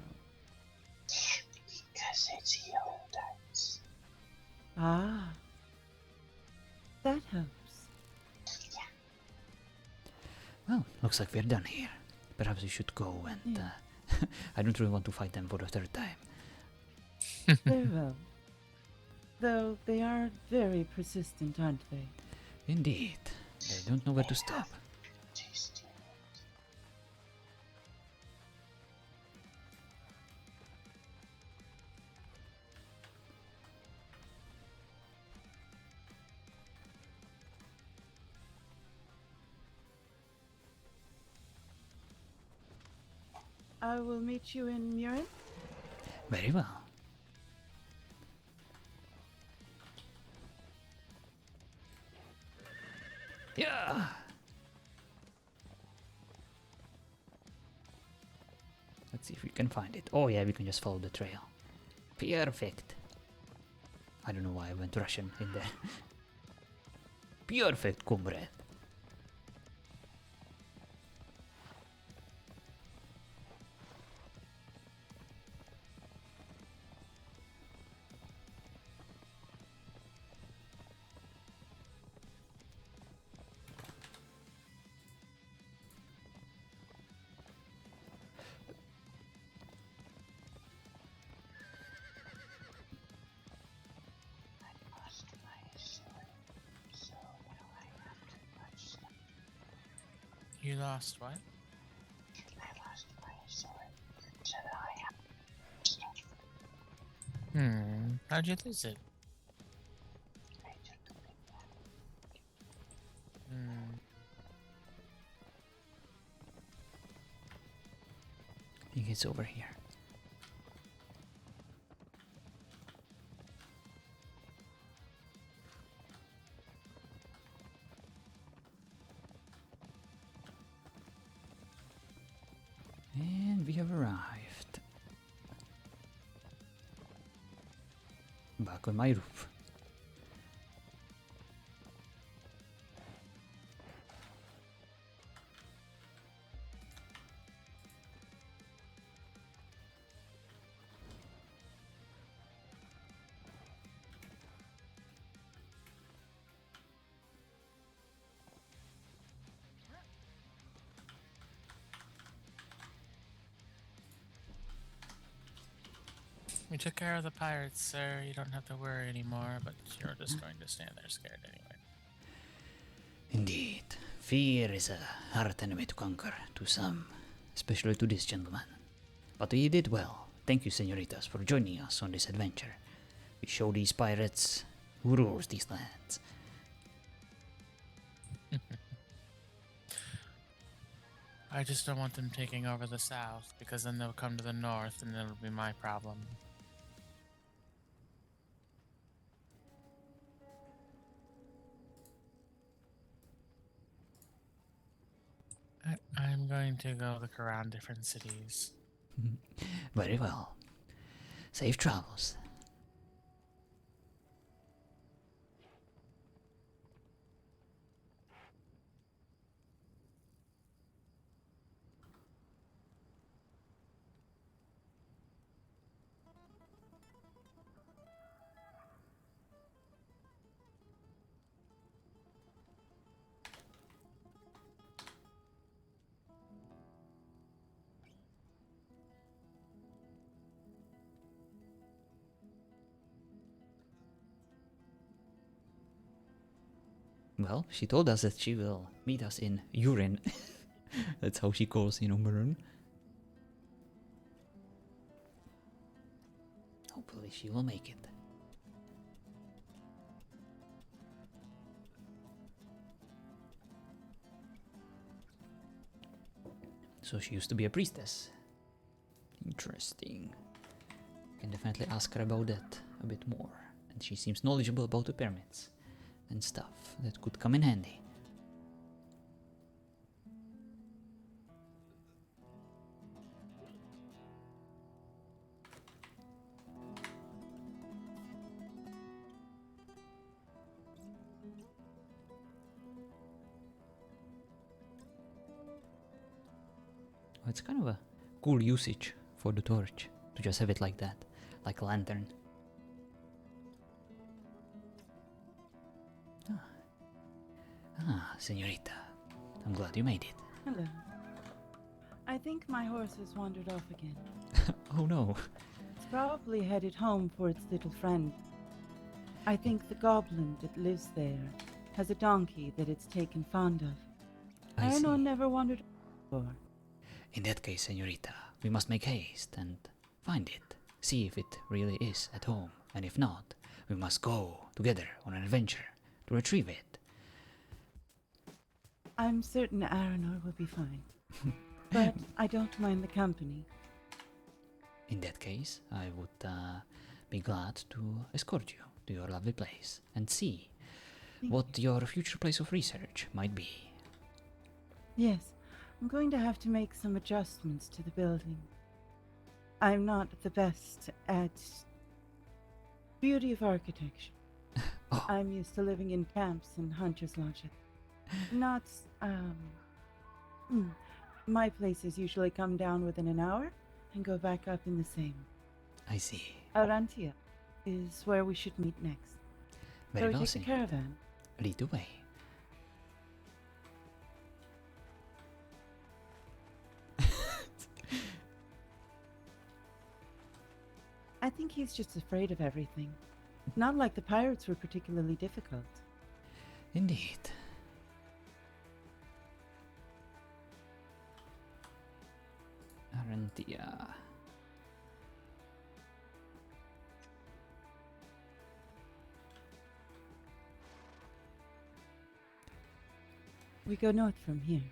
Because it's healing dice. Ah, that helps. Well, looks like we're done here. Perhaps we should go and... Yeah. I don't really want to fight them for the third time. Very well. Though they are very persistent, aren't they? Indeed. They don't know where to stop. Tasty. I will meet you in Murin. Very well. Yeah! Let's see if we can find it. Oh yeah, we can just follow the trail. Perfect. I don't know why I went Russian in there. Perfect, comrade. I lost my sword, so now I have to watch stuff. You lost what? I lost my sword, so now I have stuff. How'd you lose it? I took a big nap. I think it's over here. And we have arrived. Back on my roof. We took care of the pirates, sir. You don't have to worry anymore, but you're just going to stand there scared anyway. Indeed. Fear is a hard enemy to conquer to some, especially to this gentleman. But we did well. Thank you, senoritas, for joining us on this adventure. We show these pirates who rules these lands. I just don't want them taking over the south, because then they'll come to the north and it'll be my problem. I'm going to go look around different cities. Very well. Safe travels. Well, she told us that she will meet us in Urine. That's how she calls, Maroon. Hopefully she will make it. So she used to be a priestess. Interesting. Can definitely ask her about that a bit more. And she seems knowledgeable about the pyramids and stuff that could come in handy. Oh, it's kind of a cool usage for the torch to just have it like that, like a lantern. Ah, señorita, I'm glad you made it. Hello. I think my horse has wandered off again. Oh no. It's probably headed home for its little friend. I think the goblin that lives there has a donkey that it's taken fond of. I see. Never wandered before. In that case, señorita, we must make haste and find it. See if it really is at home. And if not, we must go together on an adventure to retrieve it. I'm certain Aranor will be fine. But I don't mind the company. In that case, I would be glad to escort you to your lovely place and see what your future place of research might be. Yes, I'm going to have to make some adjustments to the building. I'm not the best at beauty of architecture. Oh. I'm used to living in camps and hunters' lodges. Not, my places usually come down within an hour and go back up in the same. I see. Arantia is where we should meet next. Very So well, we take the señorita. caravan. Lead the way. I think he's just afraid of everything. Not like the pirates were particularly difficult. Indeed. Arantia. We go north from here.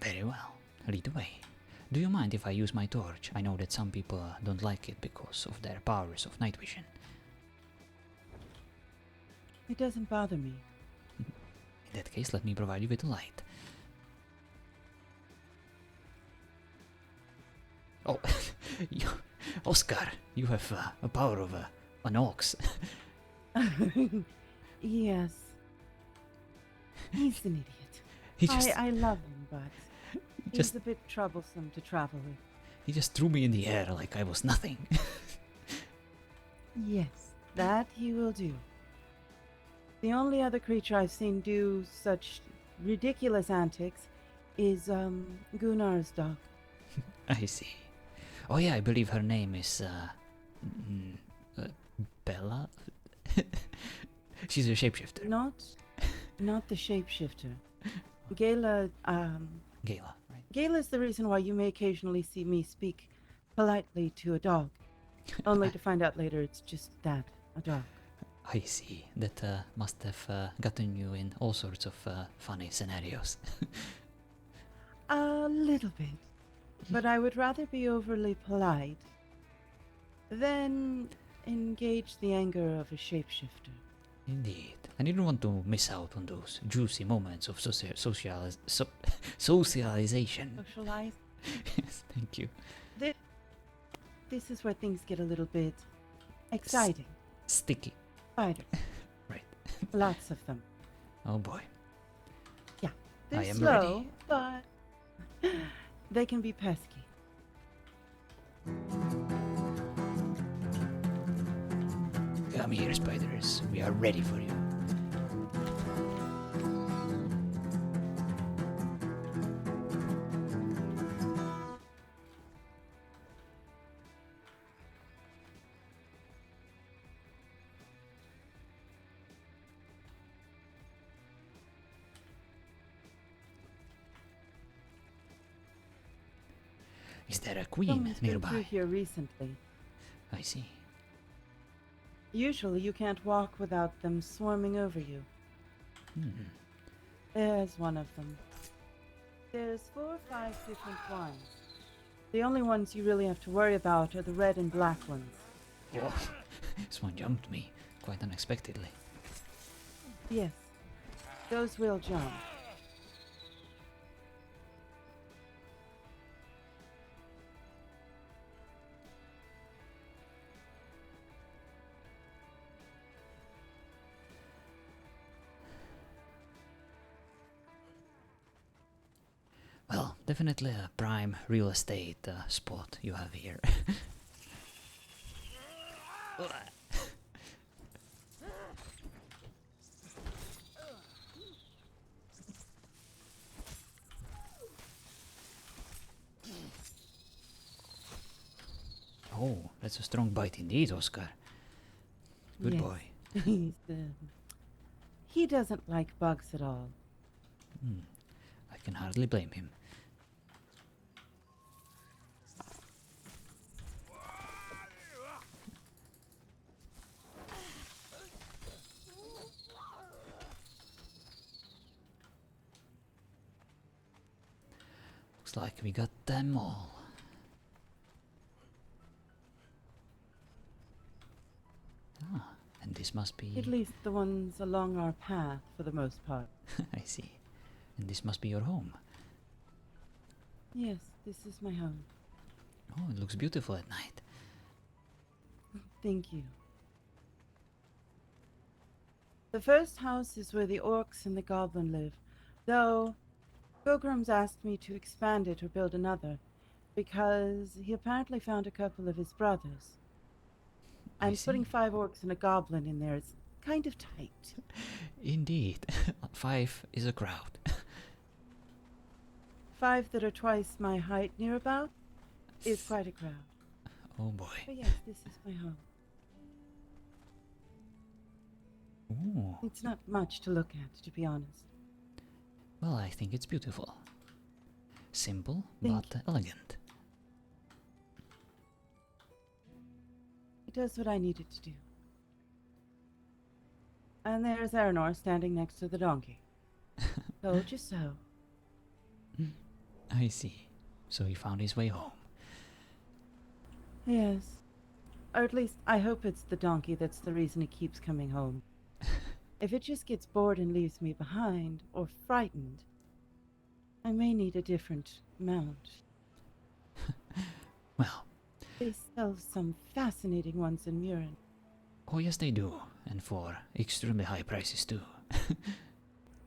Very well. Lead the way. Do you mind if I use my torch? I know that some people don't like it because of their powers of night vision. It doesn't bother me. In that case, let me provide you with a light. Oh, Oscar, you have a power of an ox. Yes. He's an idiot. He just, I love him, but he's a bit troublesome to travel with. he just threw me in the air like I was nothing. Yes, that he will do. The only other creature I've seen do such ridiculous antics is Gunnar's dog. I see. Oh yeah, I believe her name is Bella. She's a shapeshifter. Not the shapeshifter. Gala, Gala, right? Gala is the reason why you may occasionally see me speak politely to a dog, only to find out later it's just that, a dog. I see. That must have gotten you in all sorts of funny scenarios. A little bit. But I would rather be overly polite than engage the anger of a shapeshifter. Indeed. And you don't want to miss out on those juicy moments of socialization. Socialize? Yes, thank you. This is where things get a little bit exciting. Sticky. Spiders. Right. Lots of them. Oh boy. Yeah. They're I am slow, ready. but they can be pesky. Come here, spiders. We are ready for you. Is there a queen Someone's been nearby? through here recently. I see. Usually you can't walk without them swarming over you. There's one of them. There's 4 or 5 different ones. The only ones you really have to worry about are the red and black ones. Oh, this one jumped me quite unexpectedly. Yes, those will jump. Well, definitely a prime real estate spot you have here. Oh, that's a strong bite indeed, Oscar. Good Yes. boy. He doesn't like bugs at all. I can hardly blame him. Looks like we got them all. Ah, and this must be... At least the ones along our path, for the most part. I see. And this must be your home. Yes, this is my home. Oh, it looks beautiful at night. Thank you. The first house is where the orcs and the goblin live, though Pilgrim's asked me to expand it or build another, because he apparently found a couple of his brothers. I And see. putting 5 orcs and a goblin in there is kind of tight. Indeed. 5 is a crowd. 5 that are twice my height near about is quite a crowd. Oh boy. But yes, this is my home. Ooh. It's not much to look at, to be honest. Well, I think it's beautiful. Simple, Thank but elegant. It does what I need it to do. And there's Aranor standing next to the donkey. Told you so. I see. So he found his way home. Yes. Or at least, I hope it's the donkey that's the reason he keeps coming home. If it just gets bored and leaves me behind, or frightened, I may need a different mount. Well, They sell some fascinating ones in Murin. oh yes they do. And for extremely high prices too.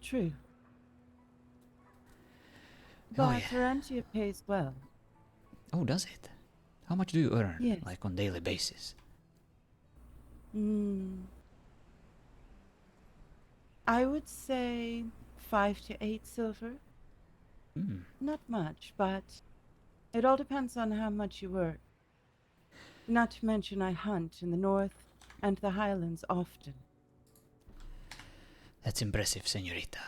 True. Oh, But yeah. Tarantia pays well. Oh, does it? How much do you earn, Yes. like on daily basis? I would say 5 to 8 silver. Hmm. Not much, but it all depends on how much you work. Not to mention I hunt in the north and the highlands often. That's impressive, señorita.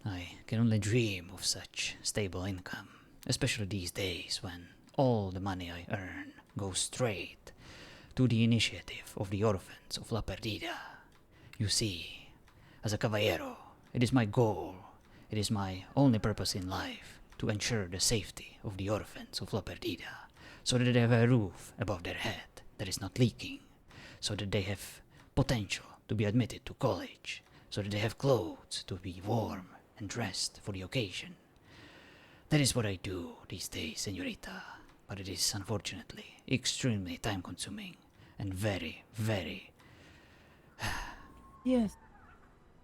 I can only dream of such stable income, especially these days when all the money I earn goes straight to the initiative of the orphans of La Perdida. You see, as a caballero, it is my goal, it is my only purpose in life to ensure the safety of the orphans of La Perdida, so that they have a roof above their head that is not leaking, so that they have potential to be admitted to college, so that they have clothes to be warm and dressed for the occasion. That is what I do these days, señorita, but it is unfortunately extremely time-consuming and very, very... Yes,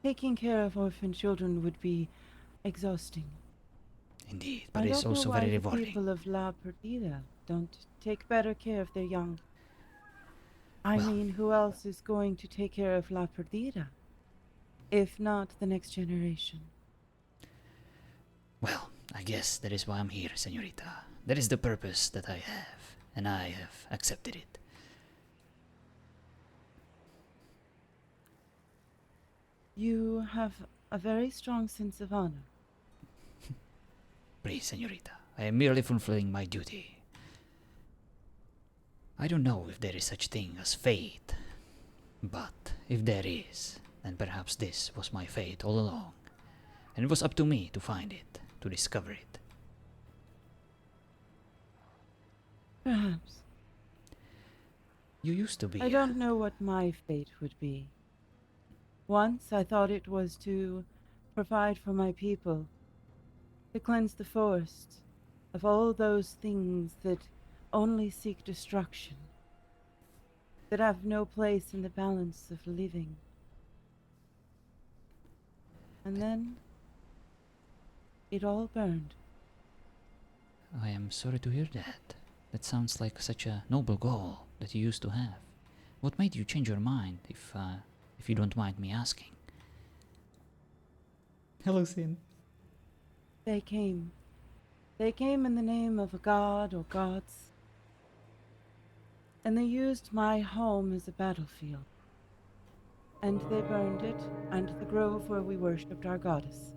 taking care of orphan children would be exhausting. Indeed, but I it's don't also know why very the rewarding. people of La Perdida don't take better care of their young. I Well- mean, who else is going to take care of La Perdida? If not the next generation. Well, I guess that is why I'm here, señorita. That is the purpose that I have, and I have accepted it. You have a very strong sense of honor. Please, señorita, I am merely fulfilling my duty. I don't know if there is such thing as fate, but if there is, then perhaps this was my fate all along, and it was up to me to find it, to discover it. Perhaps. You used to be. I don't know what my fate would be. Once I thought it was to provide for my people, to cleanse the forest of all those things that only seek destruction, that have no place in the balance of living. And then it all burned. I am sorry to hear that. That sounds like such a noble goal that you used to have. What made you change your mind, if you don't mind me asking? Hello, Sin. They came. They came in the name of a god or gods, and they used my home as a battlefield. And they burned it, and the grove where we worshipped our goddess.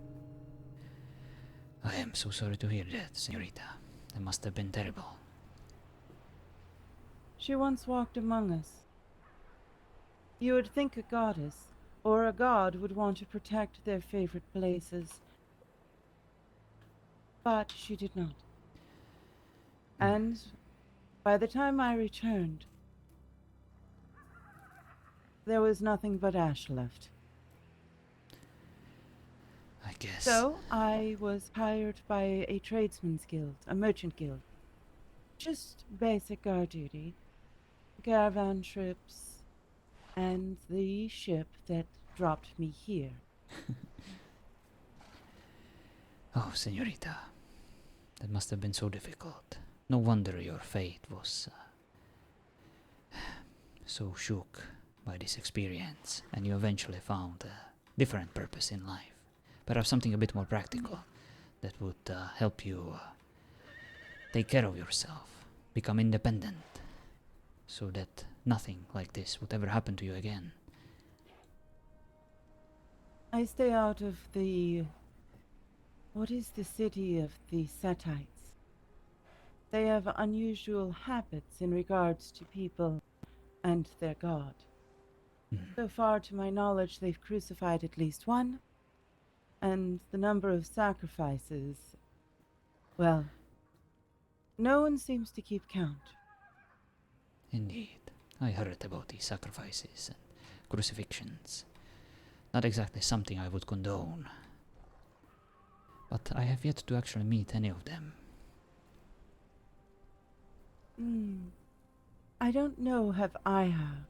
I am so sorry to hear that, senorita. That must have been terrible. She once walked among us. You would think a goddess or a god would want to protect their favorite places, but she did not. And by the time I returned, there was nothing but ash left. I guess. So I was hired by a tradesman's guild, a merchant guild. Just basic guard duty, caravan trips, and the ship that dropped me here. Oh, senorita. That must have been so difficult. No wonder your fate was so shook by this experience, and you eventually found a different purpose in life. Perhaps something a bit more practical that would help you take care of yourself, become independent, so that nothing like this would ever happen to you again. I stay out of the... What is the city of the Setites? They have unusual habits in regards to people and their god. So far, to my knowledge, they've crucified at least one, and the number of sacrifices... Well, no one seems to keep count. Indeed. I heard about these sacrifices and crucifixions. Not exactly something I would condone. But I have yet to actually meet any of them. I don't know if I have.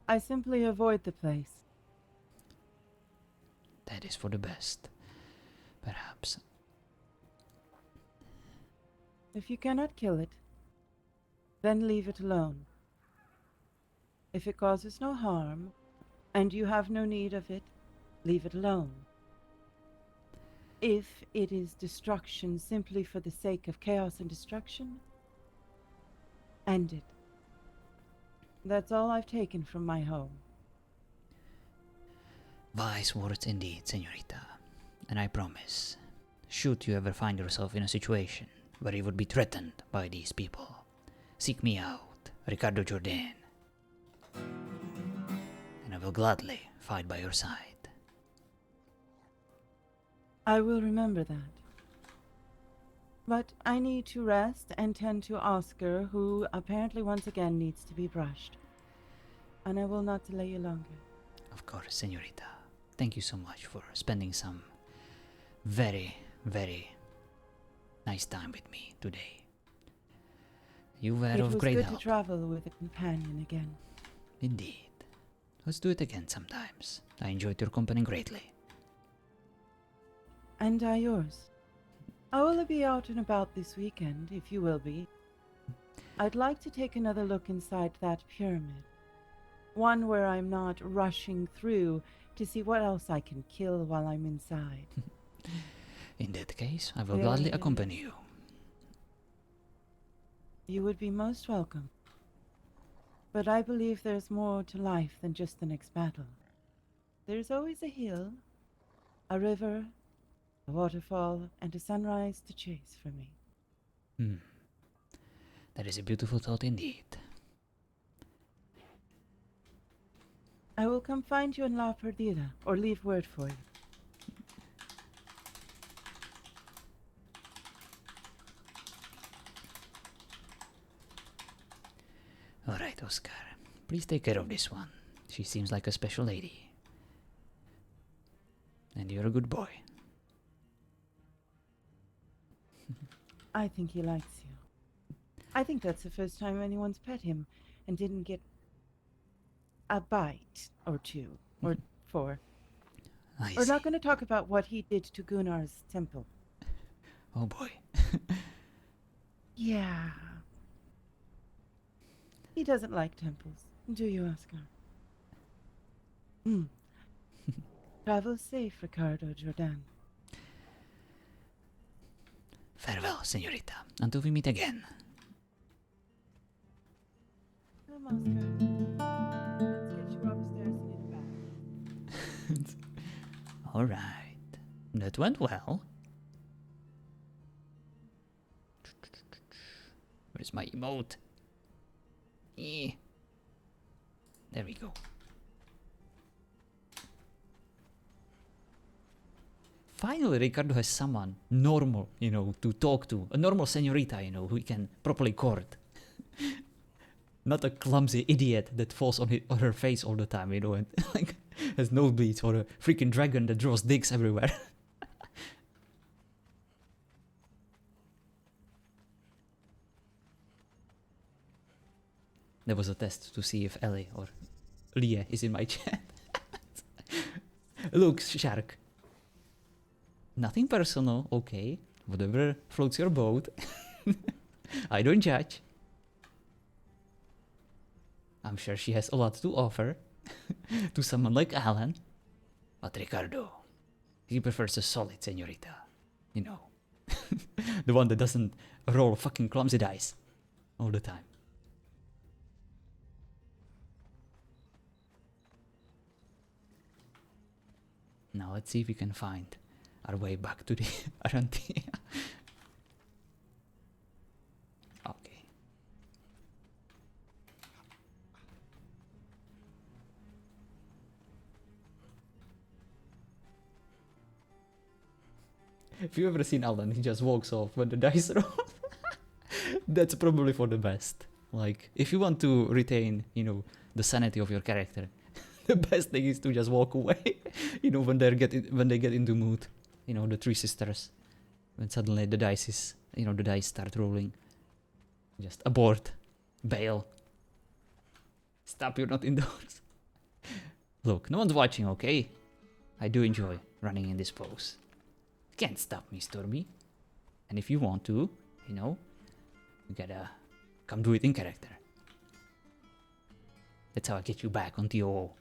I simply avoid the place. That is for the best. Perhaps. If you cannot kill it, then leave it alone. If it causes no harm, and you have no need of it, leave it alone. If it is destruction simply for the sake of chaos and destruction, end it. That's all I've taken from my home. Wise words indeed, senorita. And I promise, should you ever find yourself in a situation where you would be threatened by these people, seek me out, Ricardo Jordan. And I will gladly fight by your side. I will remember that. But I need to rest and tend to Oscar, who apparently once again needs to be brushed. And I will not delay you longer. Of course, senorita. Thank you so much for spending some very, very nice time with me today. You were of great It was help. good to travel with a companion again. Indeed. Let's do it again sometimes. I enjoyed your company greatly. And I yours. I will be out and about this weekend, if you will be. I'd like to take another look inside that pyramid. One where I'm not rushing through to see what else I can kill while I'm inside. In that case, I will gladly accompany you. You would be most welcome. But I believe there's more to life than just the next battle. There's always a hill, a river, a waterfall, and a sunrise to chase for me. That is a beautiful thought indeed. I will come find you in La Perdida, or leave word for you. Oscar, please take care of this one. She seems like a special lady. And you're a good boy. I think he likes you. I think that's the first time anyone's pet him and didn't get a bite or two or four. We're not going to talk about what he did to Gunnar's temple. Oh boy. Yeah. He doesn't like temples, do you, Oscar? Travel safe, Ricardo Jordan. Farewell, senorita, until we meet again. Come, Oscar. Let's get you upstairs and in bed. Alright. That went well. Where's my emote? There we go. Finally, Ricardo has someone normal, to talk to. A normal senorita, who he can properly court. Not a clumsy idiot that falls on her face all the time, and like has nosebleeds, or a freaking dragon that draws dicks everywhere. That was a test to see if Ellie or Leah is in my chat. Look, Shark. Nothing personal, okay. Whatever floats your boat. I don't judge. I'm sure she has a lot to offer to someone like Alan. But Ricardo, he prefers a solid senorita. The one that doesn't roll fucking clumsy dice all the time. Now let's see if we can find our way back to the Arantia. Okay. If you've ever seen Alan, he just walks off when the dice roll. That's probably for the best. Like, if you want to retain, the sanity of your character, the best thing is to just walk away. When they get into mood. The three sisters. When suddenly the dice start rolling. Just abort. Bail. Stop, you're not indoors. Look, no one's watching, okay? I do enjoy running in this pose. Can't stop me, Stormy. And if you want to, you gotta come do it in character. That's how I get you back on ToO.